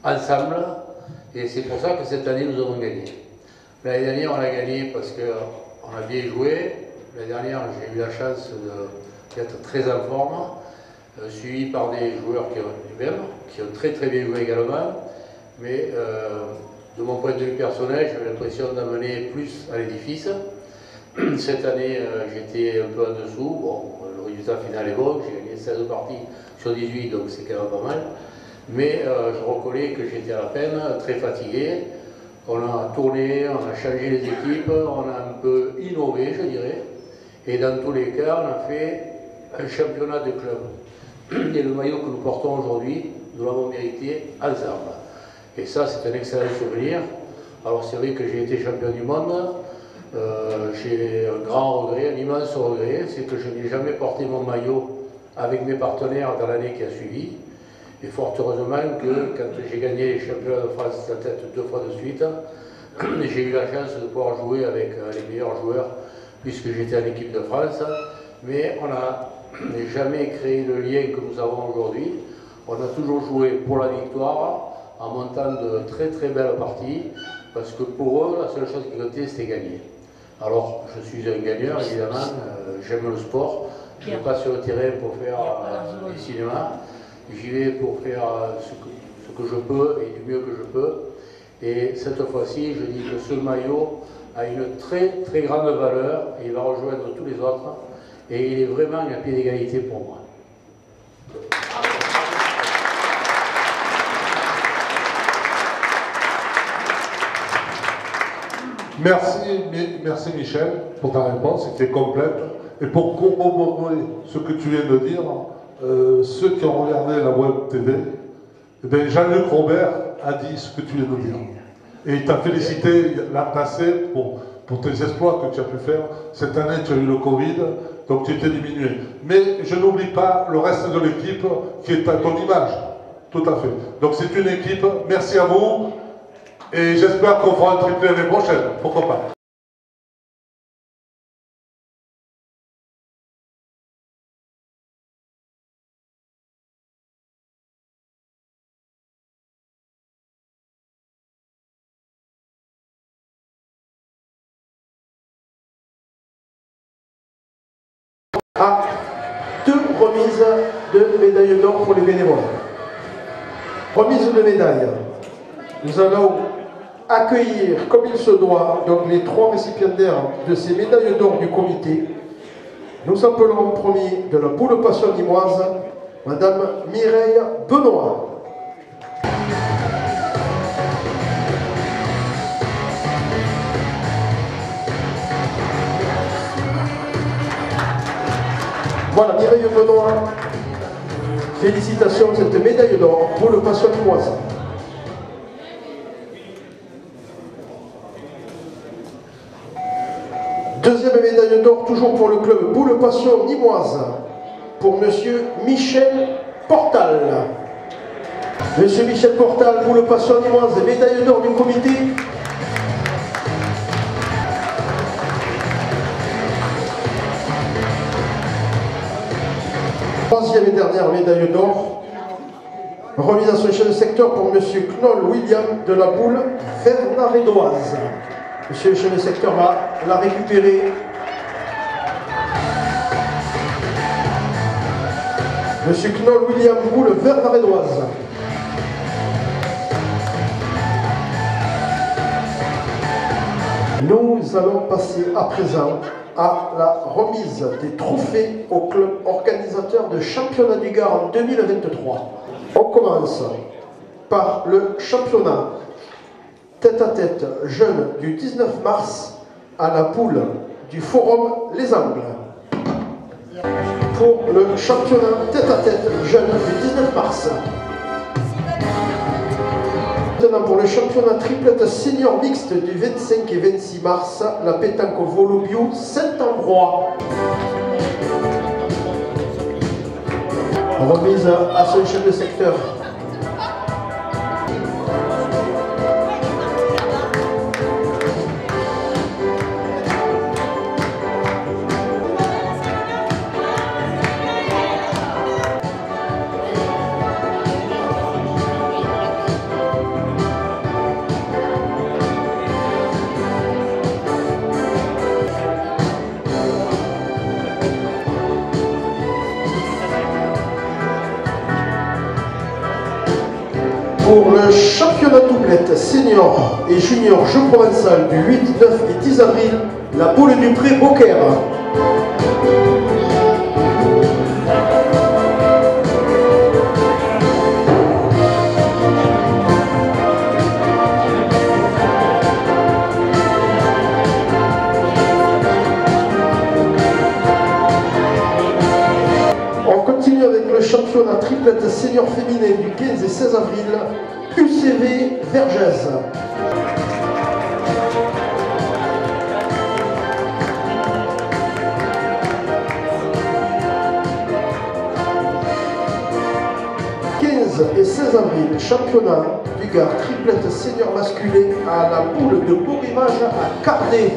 ensemble, et c'est pour ça que cette année, nous avons gagné. L'année dernière, on a gagné parce qu'on a bien joué. L'année dernière, j'ai eu la chance d'être très en forme, suivi par des joueurs qui ont très très bien joué également. Mais de mon point de vue personnel, j'avais l'impression d'amener plus à l'édifice. Cette année, j'étais un peu en dessous. Bon, le résultat final est bon, j'ai gagné 16 parties sur 18, donc c'est quand même pas mal. Mais je reconnais que j'étais à la peine, très fatigué. On a tourné, on a changé les équipes, on a un peu innové, je dirais. Et dans tous les cas, on a fait un championnat de club. Et le maillot que nous portons aujourd'hui, nous l'avons mérité ensemble. Et ça, c'est un excellent souvenir. Alors c'est vrai que j'ai été champion du monde. J'ai un grand regret, un immense regret, c'est que je n'ai jamais porté mon maillot avec mes partenaires dans l'année qui a suivi. Et fort heureusement que quand j'ai gagné les championnats de France de tête 2 fois de suite, j'ai eu la chance de pouvoir jouer avec les meilleurs joueurs puisque j'étais en équipe de France. Mais on n'a jamais créé le lien que nous avons aujourd'hui. On a toujours joué pour la victoire en montant de très très belles parties parce que pour eux, la seule chose qui comptait, c'était gagner. Alors, je suis un gagneur, évidemment, j'aime le sport. Je ne vais pas sur le terrain pour faire du cinéma. J'y vais pour faire ce que je peux et du mieux que je peux. Et cette fois-ci, je dis que ce maillot a une très très grande valeur et il va rejoindre tous les autres. Et il est vraiment à pied d'égalité pour moi. Merci Michel pour ta réponse, c'était complète. Et pour corroborer ce que tu viens de dire, ceux qui ont regardé la web TV, eh Jean-Luc Robert a dit ce que tu viens de dire. Et il t'a félicité l'an passé pour tes exploits que tu as pu faire. Cette année, tu as eu le Covid, donc tu étais diminué. Mais je n'oublie pas le reste de l'équipe qui est à ton image. Tout à fait. Donc c'est une équipe. Merci à vous. Et j'espère qu'on fera un triplé l'année prochaine. Pourquoi pas. À 2 remises de médailles d'or pour les bénévoles. Remise de médailles. Nous allons accueillir, comme il se doit, donc les 3 récipiendaires de ces médailles d'or du comité. Nous appelons en premier de la Boule Passion Nîmoise, Madame Mireille Benoît. Voilà, Mireille Benoît, félicitations, cette médaille d'or pour le Passion Nîmoise. Deuxième médaille d'or, toujours pour le club Boule Passion Nîmoise, pour Monsieur Michel Portal. Monsieur Michel Portal, Boule Passion Nîmoise, médaille d'or du comité. Troisième et dernière médaille d'or, remise à son chef de secteur pour Monsieur Knoll William de la Boule Vernaredoise. Monsieur le chef de secteur va la récupérer. Monsieur Knoll William Boule Vernaredoise. Nous allons passer à présent à la remise des trophées au club organisateur de championnat du Gard en 2023. On commence par le championnat tête-à-tête jeune du 19 mars à la poule du Forum Les Angles. Pour le championnat tête-à-tête jeune du 19 mars. Maintenant pour le championnat triplette senior mixte du 25 et 26 mars, la pétanque au Volobio Saint-Ambrois. Remise à son chef de secteur. triplette senior et junior jeu provençal du 8, 9 et 10 avril, la boule du Pré Beaucaire. Championnat triplette senior féminin du 15 et 16 avril, UCV Vergès. Et 16 avril, championnat du Gard triplette senior masculin à la boule de Beau Rivage à Cardet.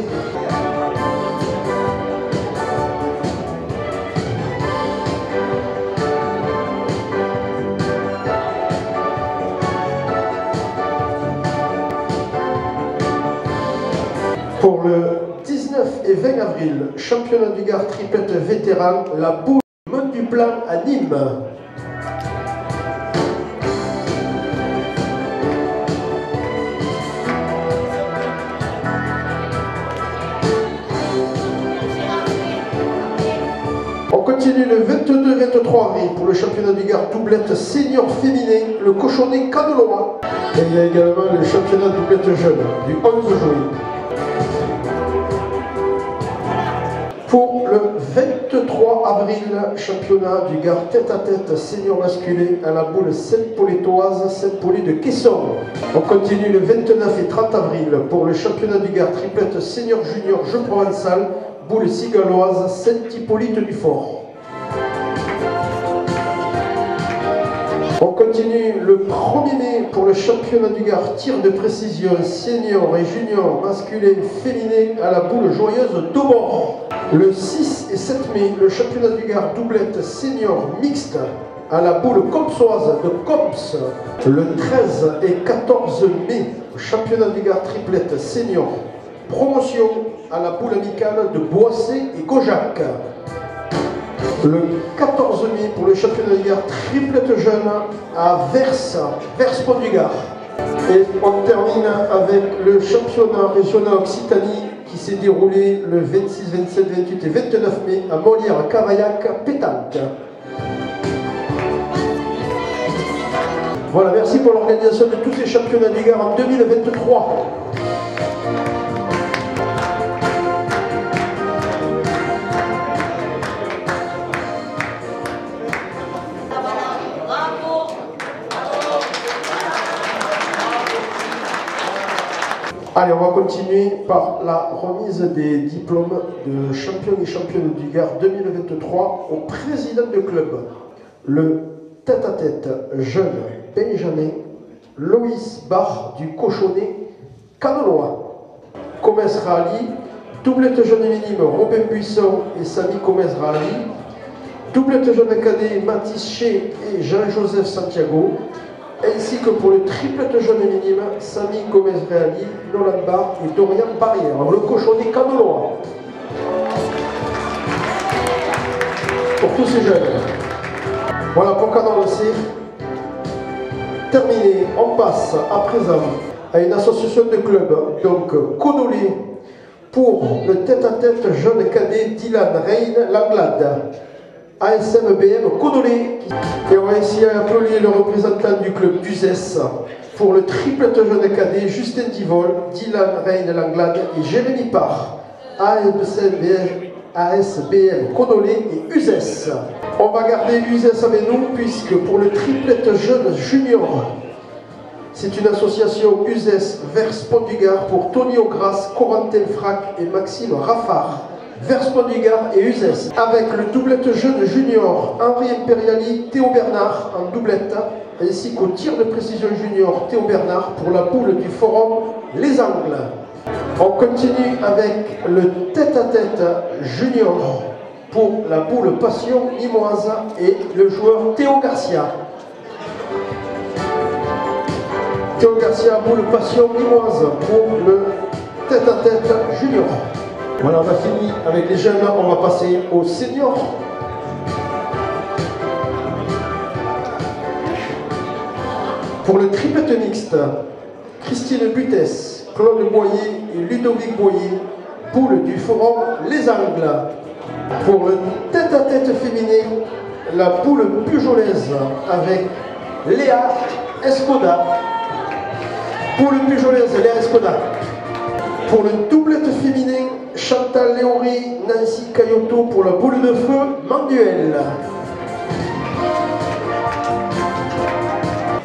Pour le 19 et 20 avril, championnat du Gard triplette vétéran, la boule Mont du Plan à Nîmes. On continue le 22-23 avril pour le championnat du Gard doublette senior féminin, le cochonnet Cadelois. Et il y a également le championnat doublette jeune du 11 juillet. Pour le 23 avril, championnat du Gard tête-à-tête senior masculin à la boule Saint-Paulétoise, Saint-Paulé de Caisson. On continue le 29 et 30 avril pour le championnat du Gard triplette senior junior jeu provençal, boule cigaloise, Saint-Hippolyte du Fort. On continue le 1er mai pour le championnat du Gard tir de précision senior et junior masculin féminin à la boule joyeuse d'Aubord. Le 6 et 7 mai, le championnat du Gard doublette senior mixte à la boule compsoise de Comps. Le 13 et 14 mai, le championnat du Gard triplette senior promotion à la boule amicale de Boissé et Gaujac. Le 14 mai pour le championnat du Gard triplette jeune à Vers-Pont du Gard. Et on termine avec le championnat régional Occitanie qui s'est déroulé le 26, 27, 28 et 29 mai à Molière, Cavaillac, Pétanque. Voilà, merci pour l'organisation de tous ces championnats du Gard en 2023. Allez, on va continuer par la remise des diplômes de champion et championne du Gard 2023 au président de club. Le tête-à-tête jeune Benjamin Loïs Bach du Cochonnet Cadelois. Comès Rally, doublette jeune minime Robin Buisson et Samy Comès Rally. Doublette jeune cadet Mathis Ché et Jean-Joseph Santiago. Ainsi que pour le triplette jeune minime, Samy Gomez Reali, Nolan Bar et Dorian Barrière, le cochonnet Cadelois. Pour tous ces jeunes. Voilà, pour Cadelois, terminé. On passe à présent à une association de clubs, donc Codolé, pour le tête-à-tête jeune cadet Dylan Reine Langlade. ASMBM Codolé. Et on va ici applaudir le représentant du club d'Uzès pour le triplette jeune cadet Justin Divol, Dylan Reine Langlade et Jérémy Parr. ASBM Codolé et Uzès. On va garder Uzès avec nous puisque pour le triplette jeune junior, c'est une association Uzès Vers-Pont du Gard pour Tony Ogras, Corentin Frac et Maxime Raffard. Vers-Pont du Gard et Uzès, avec le doublette jeune junior Henri Imperiali, Théo Bernard en doublette, ainsi qu'au tir de précision junior Théo Bernard pour la boule du forum Les Angles. On continue avec le tête-à-tête junior pour la boule passion nimoise et le joueur Théo Garcia. Théo Garcia, boule passion nimoise pour le tête-à-tête junior. Voilà, on a fini avec les jeunes, on va passer aux seniors. Pour le triplette mixte, Christine Butès, Claude Boyer et Ludovic Boyer, poule du forum Les Angles. Pour le tête-à-tête féminin, la poule pujolaise avec Léa Escoda. Poule pujolaise, Léa Escoda. Pour le doublette féminin, Chantal Léory, Nancy Cayoto pour la boule de feu, Manduel.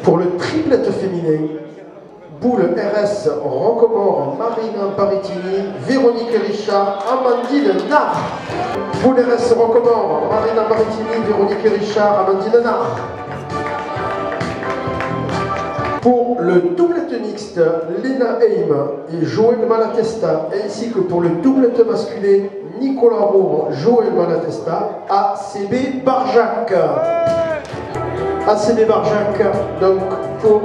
Pour le triplette féminin, boule RS Rocomore, Marina Paritini, Véronique Richard, Amandine Nard. Boule RS Rocomore, Marina Paritini, Véronique Richard, Amandine Nard. Pour le doublette mixte, Léna Heim et Joël Malatesta, ainsi que pour le doublette masculin, Nicolas Roure, Joël Malatesta, ACB Barjac. ACB Barjac, donc pour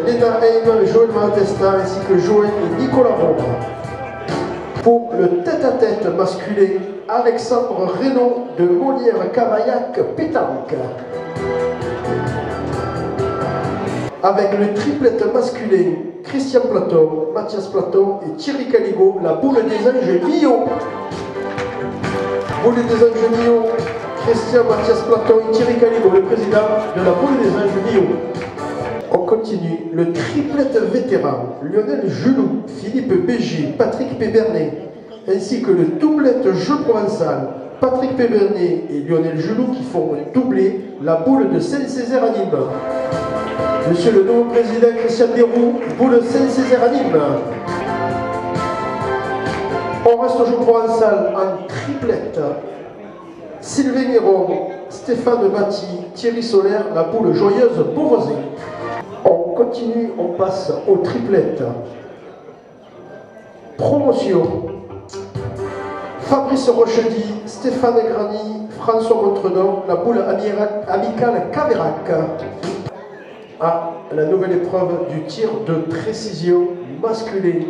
Léna Heim, Joël Malatesta, ainsi que Joël et Nicolas Roure. Pour le tête-à-tête masculin, Alexandre Reynaud de Molière-Cavaillac Pétanque. Avec le triplette masculin, Christian Platon, Mathias Platon et Thierry Caligo, la boule des anges Millau. Boule des anges Millau, Christian, Mathias Platon et Thierry Caligo, le président de la boule des anges Millau. On continue. Le triplette vétéran, Lionel Gelou, Philippe Béger, Patrick Pébernet, ainsi que le doublette jeu provençal, Patrick Pébernet et Lionel Gelou qui font doubler la boule de Saint-Césaire à Nîmes. Monsieur le nouveau président Christian Desroux, boule Saint-Césaire à Nîmes. On reste au jeu provençal en triplette. Sylvain Héron, Stéphane Batti, Thierry Solaire, la boule joyeuse Beauvoisin. On continue, on passe aux triplettes. Promotion. Fabrice Rochedy, Stéphane Grani, François Montredon, la boule amicale Caverac. À la nouvelle épreuve du tir de précision masculin.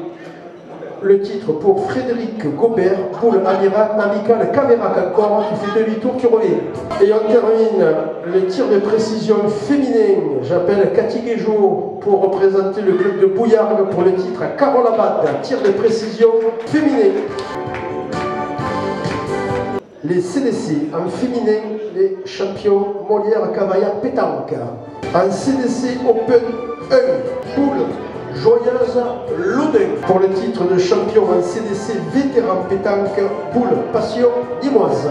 Le titre pour Frédéric Gobert, poule amicale Caverac encore, tu fais demi-tour, tu reviens. Et on termine le tir de précision féminin. J'appelle Cathy Guéjot pour représenter le club de Bouillargues pour le titre à Carole Abad, tir de précision féminin. Les CDC en féminin, les champions Molière-Cavaillac Pétanque. En CDC Open 1, poule joyeuse Lodin. Pour le titre de champion en CDC vétéran pétanque, poule passion nîmoise.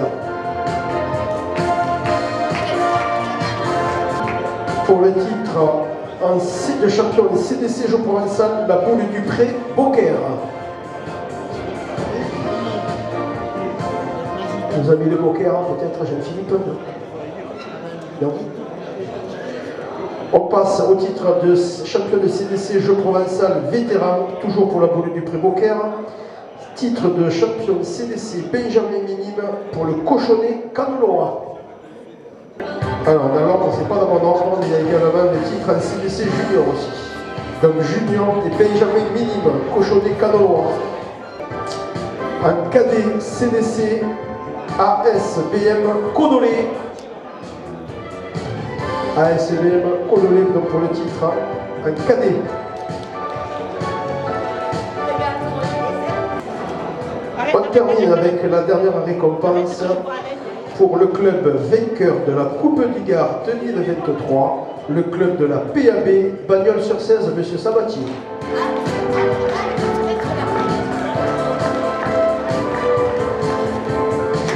Pour le titre de champion en CDC jeu provençal, la poule du Pré Beaucaire. Nos amis de Beaucaire, peut-être Jean-Philippe. Non. On passe au titre de champion de CDC jeu provençal vétéran, toujours pour la boule du Pré Beaucaire. Titre de champion CDC Benjamin Minime pour le cochonnet Canoloa. Alors dans l'ordre, c'est pas dans mon ordre, mais il y a également le titre en CDC junior aussi. Donc junior et Benjamin Minime, cochonnet Canoloa. En cadet CDC ASBM Codolé. ASBM Codolé donc pour le titre en cadet. On termine avec la dernière récompense pour le club vainqueur de la Coupe du Gard 2023, le club de la PAB Bagnols-sur-Cèze, M. Sabatier.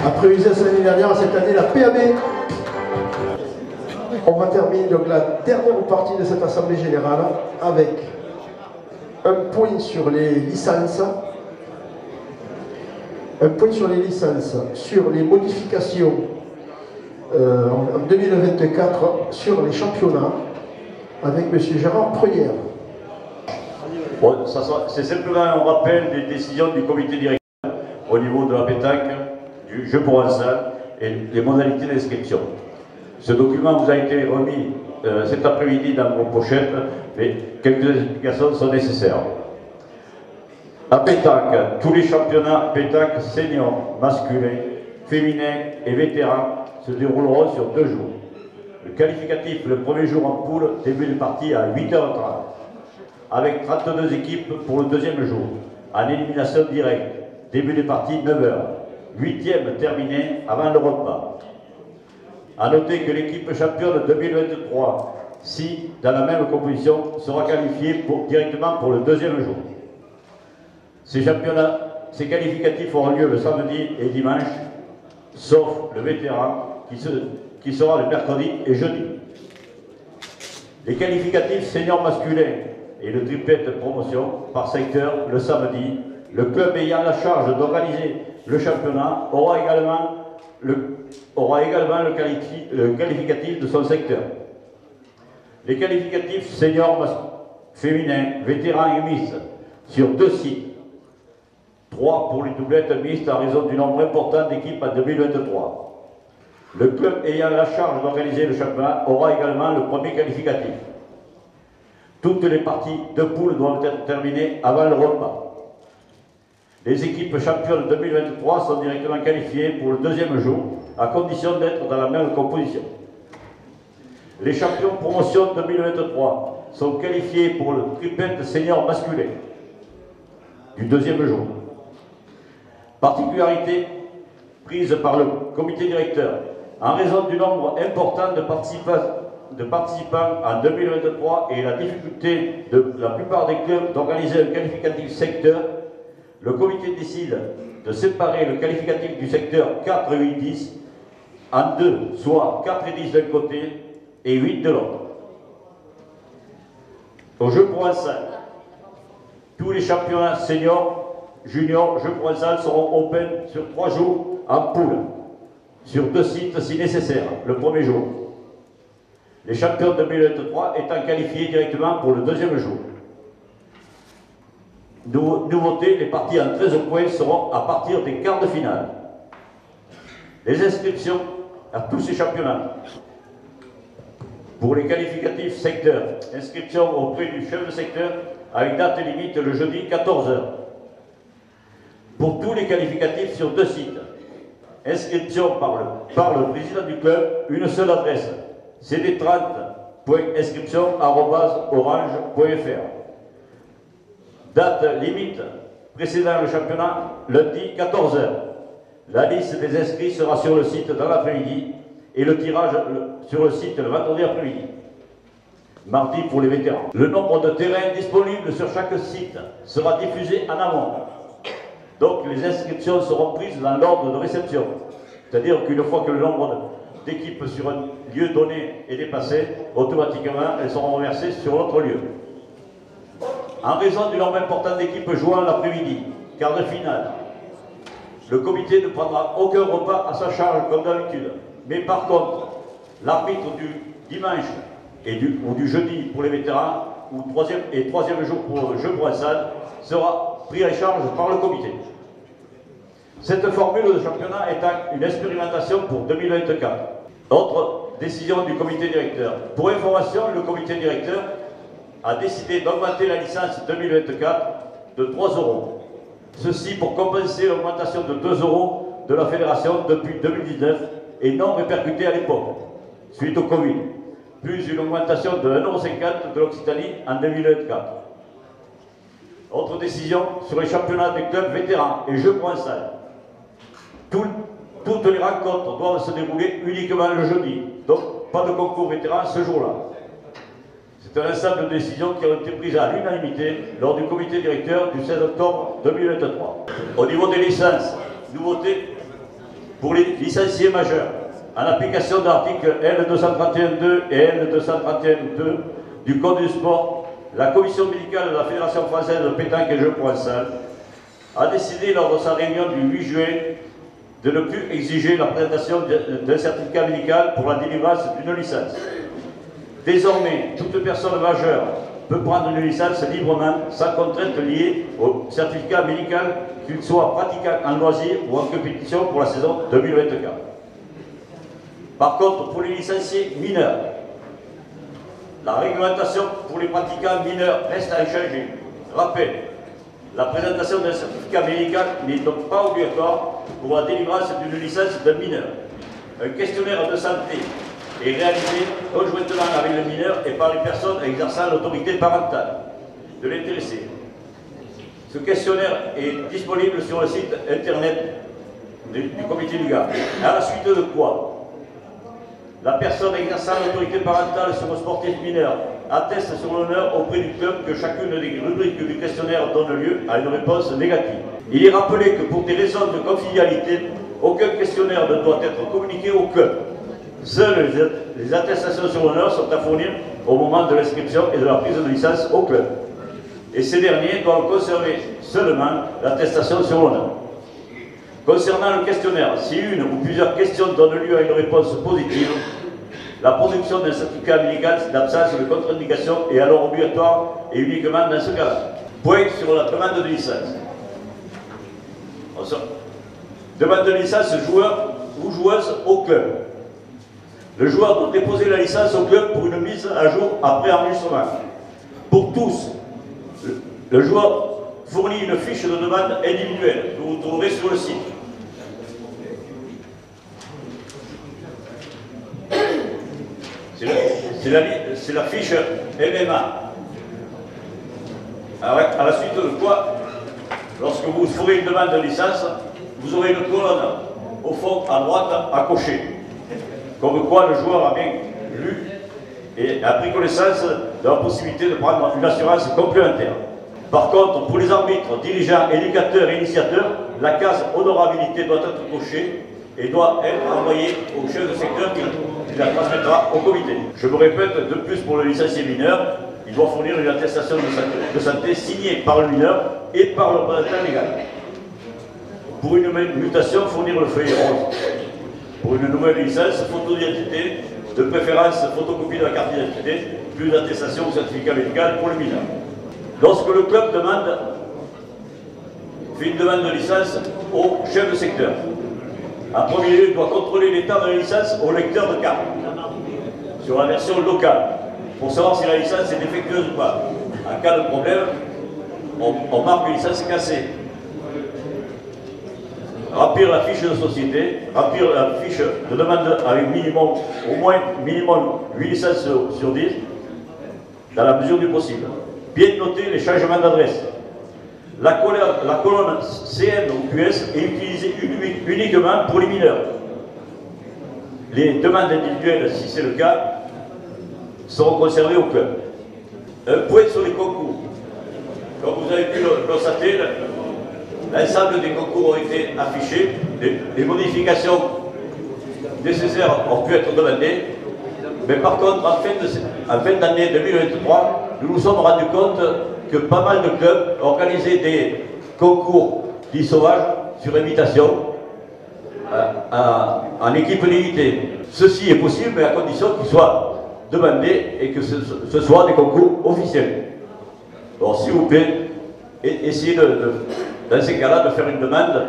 Après USS l'année dernière, cette année la PAB. On va terminer donc la dernière partie de cette assemblée générale avec un point sur les licences. Un point sur les licences, sur les modifications en 2024 sur les championnats avec M. Gérard Prunière. Bon, c'est simplement un rappel des décisions du comité directeur au niveau de la pétanque, du jeu provençal et les modalités d'inscription. Ce document vous a été remis cet après-midi dans vos pochettes, mais quelques explications sont nécessaires. À pétanque, tous les championnats pétanque seniors, masculins, féminins et vétérans se dérouleront sur 2 jours. Le qualificatif le premier jour en poule, début de partie à 8h30, avec 32 équipes pour le deuxième jour, en élimination directe, début de partie 9h, 8e terminé avant le repas. A noter que l'équipe championne 2023, si dans la même compétition, sera qualifiée directement pour le deuxième jour. Ces qualificatifs auront lieu le samedi et dimanche, sauf le vétéran qui sera le mercredi et jeudi. Les qualificatifs seniors masculins et le triplet promotion par secteur le samedi, le club ayant la charge d'organiser le championnat aura également le qualificatif de son secteur. Les qualificatifs seniors féminins, vétérans et mixtes sur 2 sites. 3 pour les doublettes mixtes en raison du nombre important d'équipes en 2023. Le club ayant la charge d'organiser le championnat aura également le premier qualificatif. Toutes les parties de poule doivent être terminées avant le repas. Les équipes championnes 2023 sont directement qualifiées pour le deuxième jour, à condition d'être dans la même composition. Les champions promotion 2023 sont qualifiés pour le triplet senior masculin du deuxième jour. Particularité prise par le comité directeur, en raison du nombre important de participants en 2023 et la difficulté de la plupart des clubs d'organiser un qualificatif secteur, le comité décide de séparer le qualificatif du secteur 4, 8, 10 en 2, soit 4 et 10 d'un côté et 8 de l'autre. Au jeu provençal, tous les championnats seniors, juniors, jeux provençal seront open sur 3 jours en poule, sur 2 sites si nécessaire, le premier jour. Les champions 2023 étant qualifiés directement pour le deuxième jour. Nouveauté, les parties en 13 points seront à partir des quarts de finale. Les inscriptions à tous ces championnats. Pour les qualificatifs secteurs, inscription auprès du chef de secteur avec date limite le jeudi 14h. Pour tous les qualificatifs sur 2 sites, inscription par le président du club, une seule adresse, cd30.inscription@orange.fr. Date limite précédant le championnat, lundi 14h. La liste des inscrits sera sur le site dans l'après-midi et le tirage sur le site le vendredi après-midi. Mardi pour les vétérans. Le nombre de terrains disponibles sur chaque site sera diffusé en amont. Donc les inscriptions seront prises dans l'ordre de réception. C'est-à-dire qu'une fois que le nombre d'équipes sur un lieu donné est dépassé, automatiquement elles seront reversées sur l'autre lieu. En raison du nombre important d'équipes jouant l'après-midi, quart de finale, le comité ne prendra aucun repas à sa charge comme d'habitude. Mais par contre, l'arbitre du dimanche ou du jeudi pour les vétérans, ou troisième jour pour le jeu provençal, sera pris en charge par le comité. Cette formule de championnat étant une expérimentation pour 2024. Autre décision du comité directeur. Pour information, le comité directeur a décidé d'augmenter la licence 2024 de 3 €. Ceci pour compenser l'augmentation de 2 € de la fédération depuis 2019 et non répercutée à l'époque, suite au Covid, plus une augmentation de 1,50 € de l'Occitanie en 2024. Autre décision sur les championnats des clubs vétérans et jeux provençal. Toutes les rencontres doivent se dérouler uniquement le jeudi, donc pas de concours vétérans ce jour-là. C'est un ensemble de décisions qui ont été prises à l'unanimité lors du comité directeur du 16 octobre 2023. Au niveau des licences, nouveauté pour les licenciés majeurs, en application de l'article L231.2 et L231.2 du Code du sport, la commission médicale de la Fédération française de pétanque et jeux provençal a décidé lors de sa réunion du 8 juillet de ne plus exiger la présentation d'un certificat médical pour la délivrance d'une licence. Désormais, toute personne majeure peut prendre une licence librement, sans contrainte liée au certificat médical, qu'il soit pratiquant en loisir ou en compétition pour la saison 2024. Par contre, pour les licenciés mineurs, la réglementation pour les pratiquants mineurs reste à échanger. Rappel, la présentation d'un certificat médical n'est donc pas obligatoire pour la délivrance d'une licence d'un mineur. Un questionnaire de santé est réalisé conjointement avec le mineur et par les personnes exerçant l'autorité parentale de l'intéressé. Ce questionnaire est disponible sur le site internet du comité du Gard. À la suite de quoi la personne exerçant l'autorité parentale sur le sportif mineur atteste sur l'honneur auprès du club que chacune des rubriques du questionnaire donne lieu à une réponse négative. Il est rappelé que pour des raisons de confidentialité, aucun questionnaire ne doit être communiqué au club. Seules les attestations sur l'honneur sont à fournir au moment de l'inscription et de la prise de licence au club. Et ces derniers doivent conserver seulement l'attestation sur l'honneur. Concernant le questionnaire, si une ou plusieurs questions donnent lieu à une réponse positive, la production d'un certificat médical d'absence de contre-indication est alors obligatoire et uniquement dans ce cas-là. Point sur la demande de licence. Demande de licence joueur ou joueuse au club. Le joueur doit déposer la licence au club pour une mise à jour après enregistrement. Pour tous, le joueur fournit une fiche de demande individuelle que vous trouverez sur le site. C'est la fiche MMA. À la suite de quoi, lorsque vous ferez une demande de licence, vous aurez une colonne au fond à droite à cocher. Comme quoi le joueur a bien lu et a pris connaissance de la possibilité de prendre une assurance complémentaire. Par contre, pour les arbitres, dirigeants, éducateurs et initiateurs, la case honorabilité doit être cochée et doit être envoyée au chef de secteur qui la transmettra au comité. Je me répète, de plus pour le licencié mineur, il doit fournir une attestation de santé signée par le mineur et par le représentant légal. Pour une mutation, fournir le feuillet rose. Pour une nouvelle licence, photo d'identité, de préférence photocopie de la carte d'identité, plus d'attestation ou certificat médical pour le mineur. Lorsque le club fait une demande de licence au chef de secteur, en premier lieu, il doit contrôler l'état de la licence au lecteur de carte, sur la version locale, pour savoir si la licence est défectueuse ou pas. En cas de problème, on marque une licence cassée. Remplir la fiche de société, remplir la fiche de demande avec minimum, au moins minimum 8 licences sur 10, dans la mesure du possible. Bien noter les changements d'adresse. La colonne CM ou QS est utilisée uniquement pour les mineurs. Les demandes individuelles, si c'est le cas, seront conservées au club. Un point sur les concours. Comme vous avez pu le constater, l'ensemble des concours ont été affichés. Les modifications nécessaires ont pu être demandées. Mais par contre, en fin d'année 2023, nous nous sommes rendus compte que pas mal de clubs organisaient des concours dits sauvages sur invitation en équipe limitée. Ceci est possible, mais à condition qu'ils soient demandés et que ce soit des concours officiels. Alors s'il vous plaît, essayez dans ces cas-là de faire une demande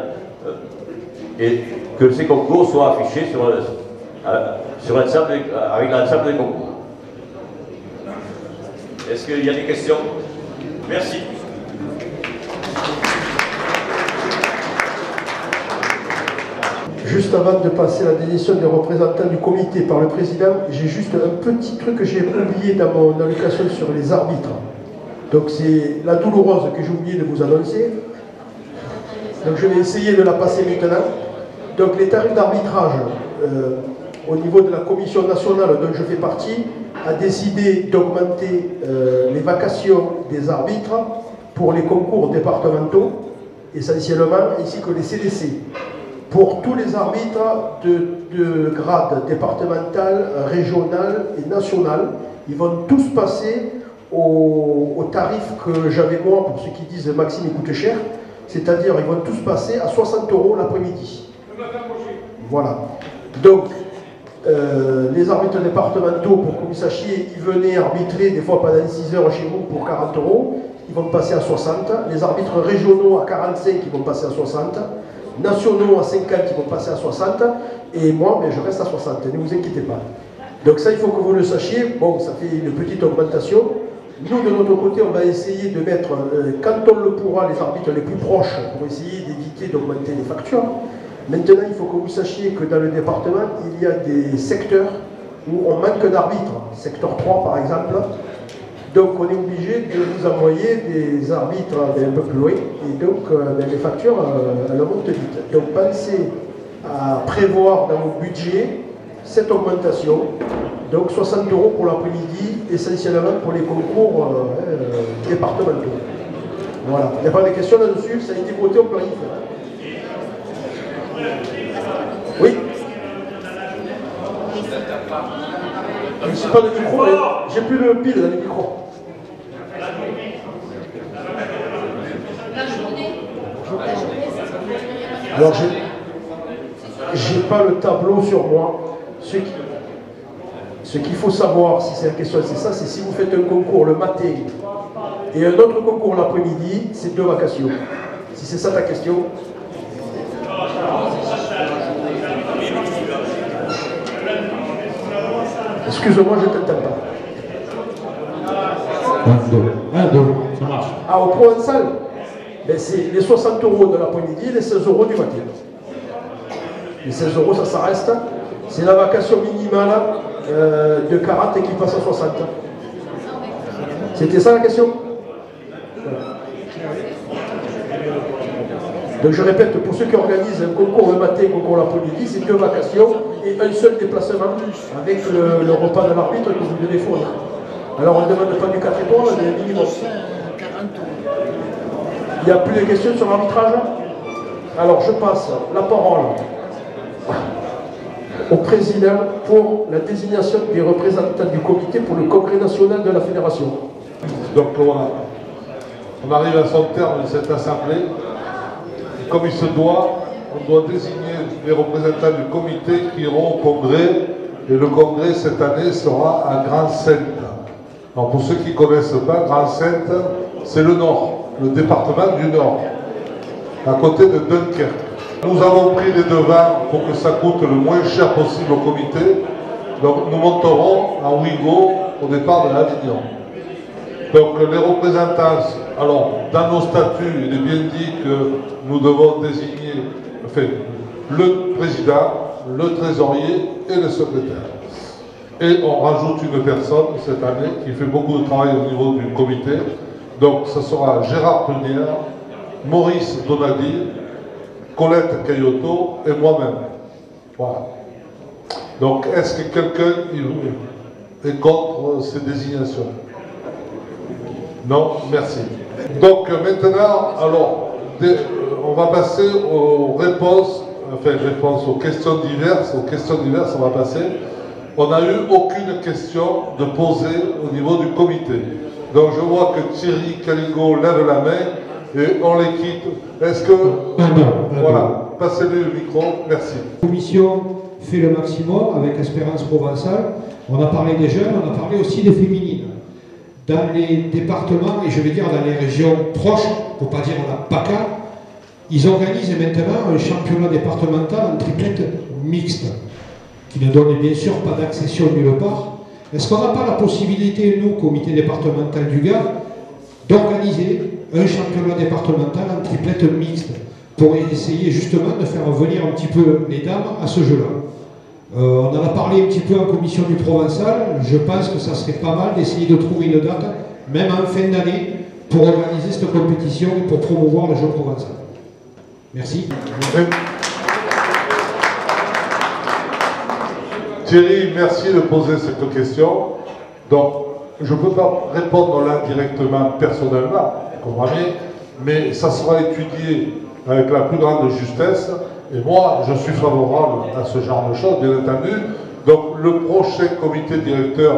et que ces concours soient affichés avec l'ensemble des concours. Est-ce qu'il y a des questions? Merci. Juste avant de passer à la désignation des représentants du comité par le président, j'ai juste un petit truc que j'ai oublié dans mon allocation sur les arbitres. Donc c'est la douloureuse que j'ai oublié de vous annoncer. Donc je vais essayer de la passer maintenant. Donc les tarifs d'arbitrage au niveau de la commission nationale dont je fais partie a décidé d'augmenter les vacations des arbitres pour les concours départementaux, essentiellement, ainsi que les CDC. Pour tous les arbitres de grade départemental, régional et national, ils vont tous passer au tarif que j'avais moi, pour ceux qui disent Maxime il coûte cher, c'est-à-dire ils vont tous passer à 60 € l'après-midi. Voilà. Donc, les arbitres départementaux, pour que vous sachiez, ils venaient arbitrer des fois pendant 6 heures chez vous pour 40 €, ils vont passer à 60. Les arbitres régionaux à 45, ils vont passer à 60. Nationaux à 50, ils vont passer à 60. Et moi, je reste à 60, ne vous inquiétez pas. Donc ça, il faut que vous le sachiez. Bon, ça fait une petite augmentation. Nous, de notre côté, on va essayer de mettre, quand on le pourra, les arbitres les plus proches pour essayer d'éviter d'augmenter les factures. Maintenant, il faut que vous sachiez que dans le département, il y a des secteurs où on manque d'arbitres, secteur 3 par exemple. Donc on est obligé de vous envoyer des arbitres un peu plus loin, et donc les factures elles montent vite. Donc pensez à prévoir dans vos budgets cette augmentation, donc 60 € pour l'après-midi, essentiellement pour les concours départementaux. Voilà, il n'y a pas de questions là-dessus, ça a été voté, on peut rien faire. Oui. Je ne sais pas de micro, j'ai plus de pile dans les micros. Alors, j'ai pas le tableau sur moi. Ce qu'il faut savoir, si c'est la question, c'est ça, c'est si vous faites un concours le matin et un autre concours l'après-midi, c'est 2 vacations. Si c'est ça ta question. Excuse-moi, je ne t'entends pas. 1, 2, ça marche. Ah, au Provençal, ben c'est les 60 € de l'après-midi et les 16 € du matin. Les 16 €, ça reste. C'est la vacation minimale de 40 et qui passe à 60. C'était ça la question? Donc je répète, pour ceux qui organisent un concours le matin, un concours l'après-midi, c'est 2 vacations et un seul déplacement avec le repas de l'arbitre que vous devez fournir. Alors on ne demande pas du 4 étoiles, mais minimum. Il n'y a plus de questions sur l'arbitrage? Alors je passe la parole au président pour la désignation des représentants du comité pour le congrès national de la fédération. Donc voilà, on arrive à son terme de cette assemblée. Et comme il se doit, on doit désigner les représentants du comité qui iront au congrès. Et le congrès cette année sera à Grand-Sainte. Alors pour ceux qui ne connaissent pas, Grand-Sainte, c'est le Nord, le département du Nord, à côté de Dunkerque. Nous avons pris les devants pour que ça coûte le moins cher possible au comité. Donc nous monterons en Ouigo au départ de l'Avignon. Donc les représentants, alors dans nos statuts, il est bien dit que nous devons désigner le président, le trésorier et le secrétaire. Et on rajoute une personne cette année qui fait beaucoup de travail au niveau du comité. Donc ce sera Gérard Prunière, Maurice Donadi, Colette Cayoto et moi-même. Voilà. Donc est-ce que quelqu'un est contre ces désignations? Non, merci. Donc maintenant, alors, on va passer aux réponses, aux questions diverses. Aux questions diverses, on va passer. On n'a eu aucune question de poser au niveau du comité. Donc je vois que Thierry Caligo lève la main et on les quitte. Est-ce que... Voilà, passez-lui le micro, merci. La commission fait le maximum avec Espérance Provençale. On a parlé des jeunes, on a parlé aussi des féminines. Dans les départements, et je vais dire dans les régions proches, pour ne pas dire la PACA, ils organisent maintenant un championnat départemental en triplette mixte, qui ne donne bien sûr pas d'accession nulle part. Est-ce qu'on n'a pas la possibilité, nous, comité départemental du Gard, d'organiser un championnat départemental en triplette mixte, pour essayer justement de faire venir un petit peu les dames à ce jeu-là? On en a parlé un petit peu en commission du Provençal. Je pense que ça serait pas mal d'essayer de trouver une date, même en fin d'année, pour organiser cette compétition et pour promouvoir le jeu provençal. Merci. Thierry, merci de poser cette question. Donc, je ne peux pas répondre là directement, personnellement, comprenez, mais ça sera étudié avec la plus grande justesse. Et moi, je suis favorable à ce genre de choses, bien entendu. Donc, le prochain comité directeur,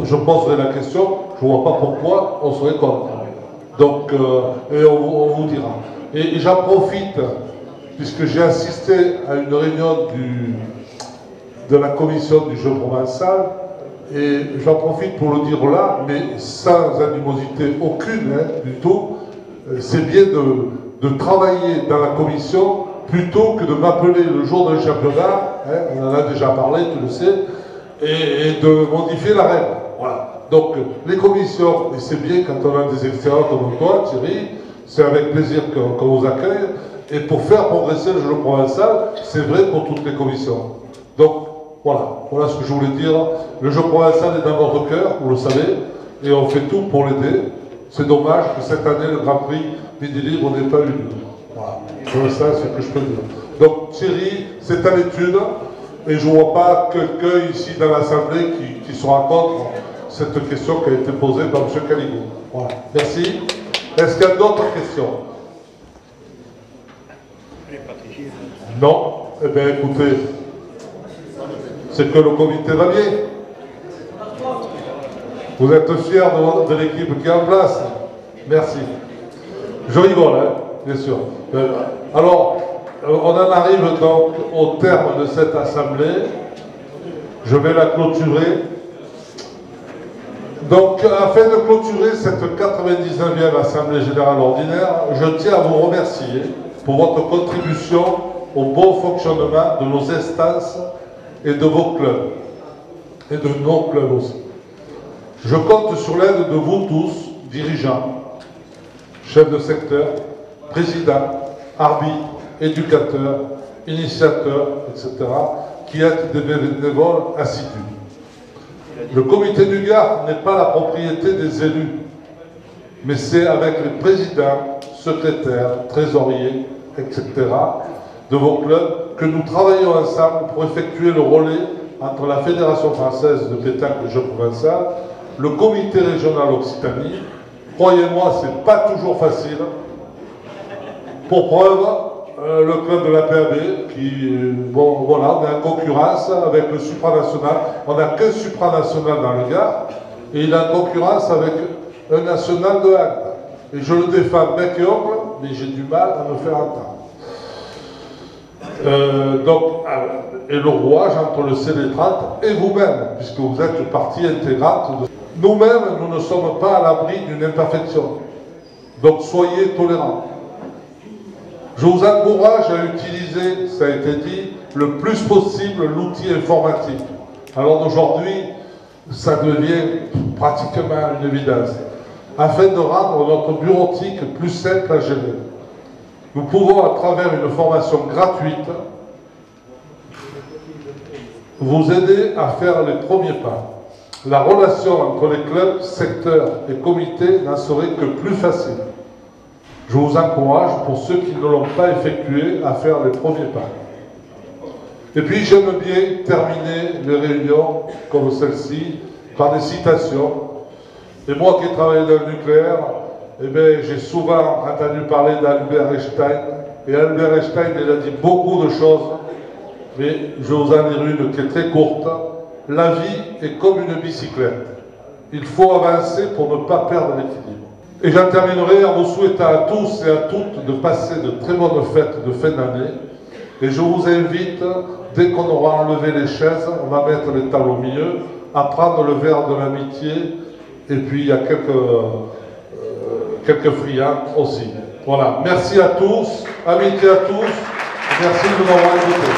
je poserai la question, je ne vois pas pourquoi on serait contre. Donc, et on vous dira. Et j'en profite, puisque j'ai assisté à une réunion de la commission du jeu provençal, et j'en profite pour le dire là, mais sans animosité aucune, du tout. C'est bien de travailler dans la commission plutôt que de m'appeler le jour d'un championnat, on en a déjà parlé, tu le sais, et de modifier la règle. Voilà. Donc, les commissions, et c'est bien quand on a des extérieurs comme toi, Thierry, c'est avec plaisir qu'on vous accueille, et pour faire progresser le jeu provençal, c'est vrai pour toutes les commissions. Donc, voilà ce que je voulais dire. Le jeu provincial est dans notre cœur, vous le savez, et on fait tout pour l'aider. C'est dommage que cette année, le Grand Prix Midi Libre n'ait pas eu lieu. Voilà, c'est ça ce que je peux dire. Donc Thierry, c'est à l'étude, et je ne vois pas quelqu'un ici dans l'Assemblée qui sera contre cette question qui a été posée par M. Caligo. Voilà, merci. Est-ce qu'il y a d'autres questions? Non? Eh bien écoutez, c'est que le comité va bien. Vous êtes fiers de l'équipe qui est en place. Merci. Je rigole, hein, bien sûr. Alors, on en arrive donc au terme de cette assemblée. Je vais la clôturer. Donc, afin de clôturer cette 99e Assemblée Générale Ordinaire, je tiens à vous remercier pour votre contribution au bon fonctionnement de nos instances et de vos clubs, et de nos clubs aussi. Je compte sur l'aide de vous tous, dirigeants, chefs de secteur, présidents, arbitres, éducateurs, initiateurs, etc., qui êtes des bénévoles assidus. Le comité du Gard n'est pas la propriété des élus, mais c'est avec les présidents, secrétaires, trésoriers, etc., de vos clubs que nous travaillons ensemble pour effectuer le relais entre la Fédération française de pétanque et jeux provincial, le comité régional Occitanie. Croyez-moi, c'est pas toujours facile. Pour preuve, le club de la PAB, qui, bon, voilà, on est en concurrence avec le supranational. On n'a qu'un supranational dans le Gard, et il est en concurrence avec un national de Agde. Et je le défends bec et ongle, mais j'ai du mal à me faire entendre. Et le rouage entre le CD30 et vous-même, puisque vous êtes partie intégrante. Nous-mêmes, nous ne sommes pas à l'abri d'une imperfection. Donc soyez tolérants. Je vous encourage à utiliser, ça a été dit, le plus possible l'outil informatique. Alors aujourd'hui, ça devient pratiquement une évidence, afin de rendre notre bureautique plus simple à gérer. Nous pouvons, à travers une formation gratuite, vous aider à faire les premiers pas. La relation entre les clubs, secteurs et comités n'en serait que plus facile. Je vous encourage, pour ceux qui ne l'ont pas effectué, à faire les premiers pas. Et puis j'aime bien terminer les réunions comme celle-ci par des citations. Et moi qui ai travaillé dans le nucléaire, eh bien, j'ai souvent entendu parler d'Albert Einstein. Et Albert Einstein, il a dit beaucoup de choses, mais je vous en ai une qui est très courte. La vie est comme une bicyclette. Il faut avancer pour ne pas perdre l'équilibre. Et j'en terminerai en vous souhaitant à tous et à toutes de passer de très bonnes fêtes de fin d'année. Et je vous invite, dès qu'on aura enlevé les chaises, on va mettre les tables au milieu, à prendre le verre de l'amitié. Et puis il y a quelques friands aussi. Voilà. Merci à tous, amitié à tous. Merci de nous avoir écoutés.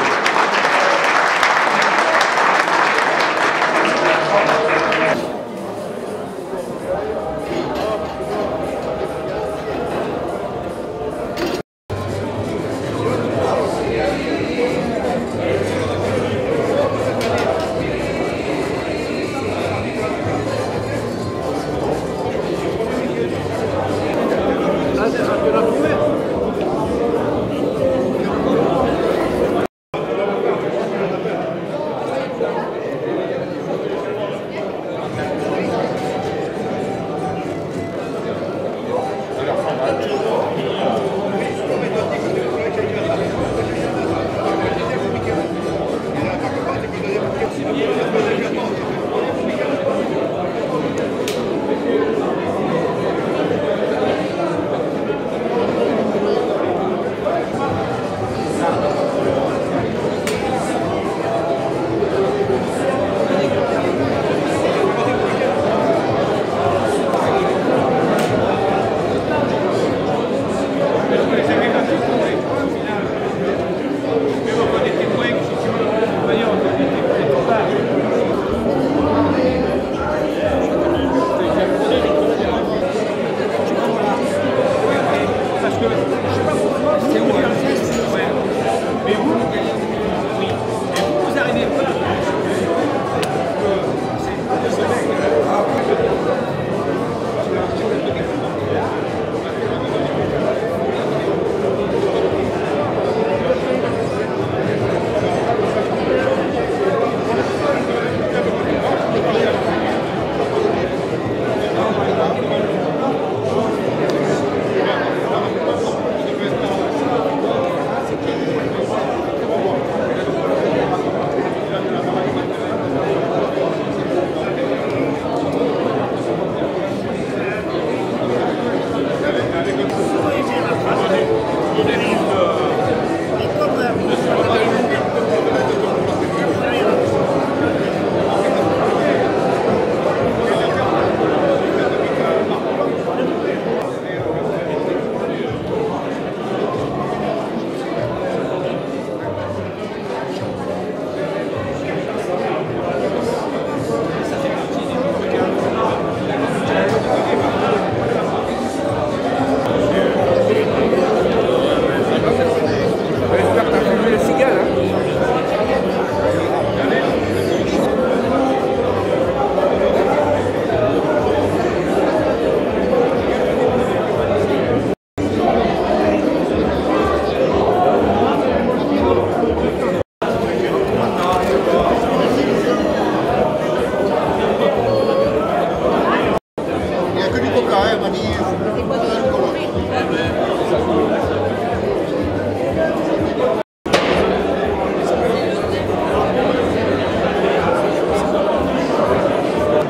que du coca, hein, elle m'a dit.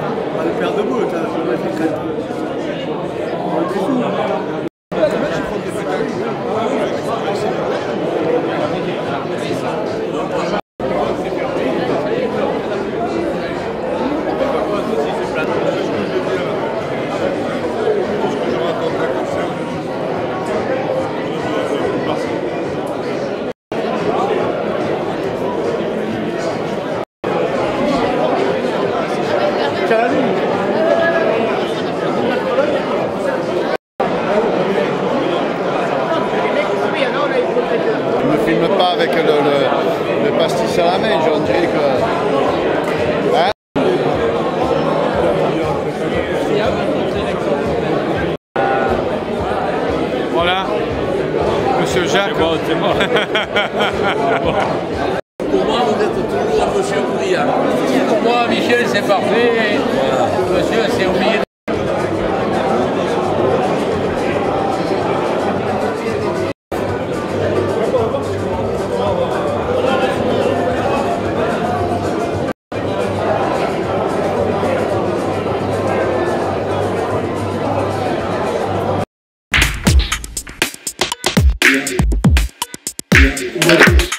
On va le faire debout, ça va être calme. Je ne filme pas avec le pastis à la main, on dirait que... Hein? Voilà, Monsieur Jacques. C'est bon. Pour moi, vous êtes toujours un monsieur brillant. Pour moi, Michel, c'est parfait. Monsieur, c'est oublié. Yeah.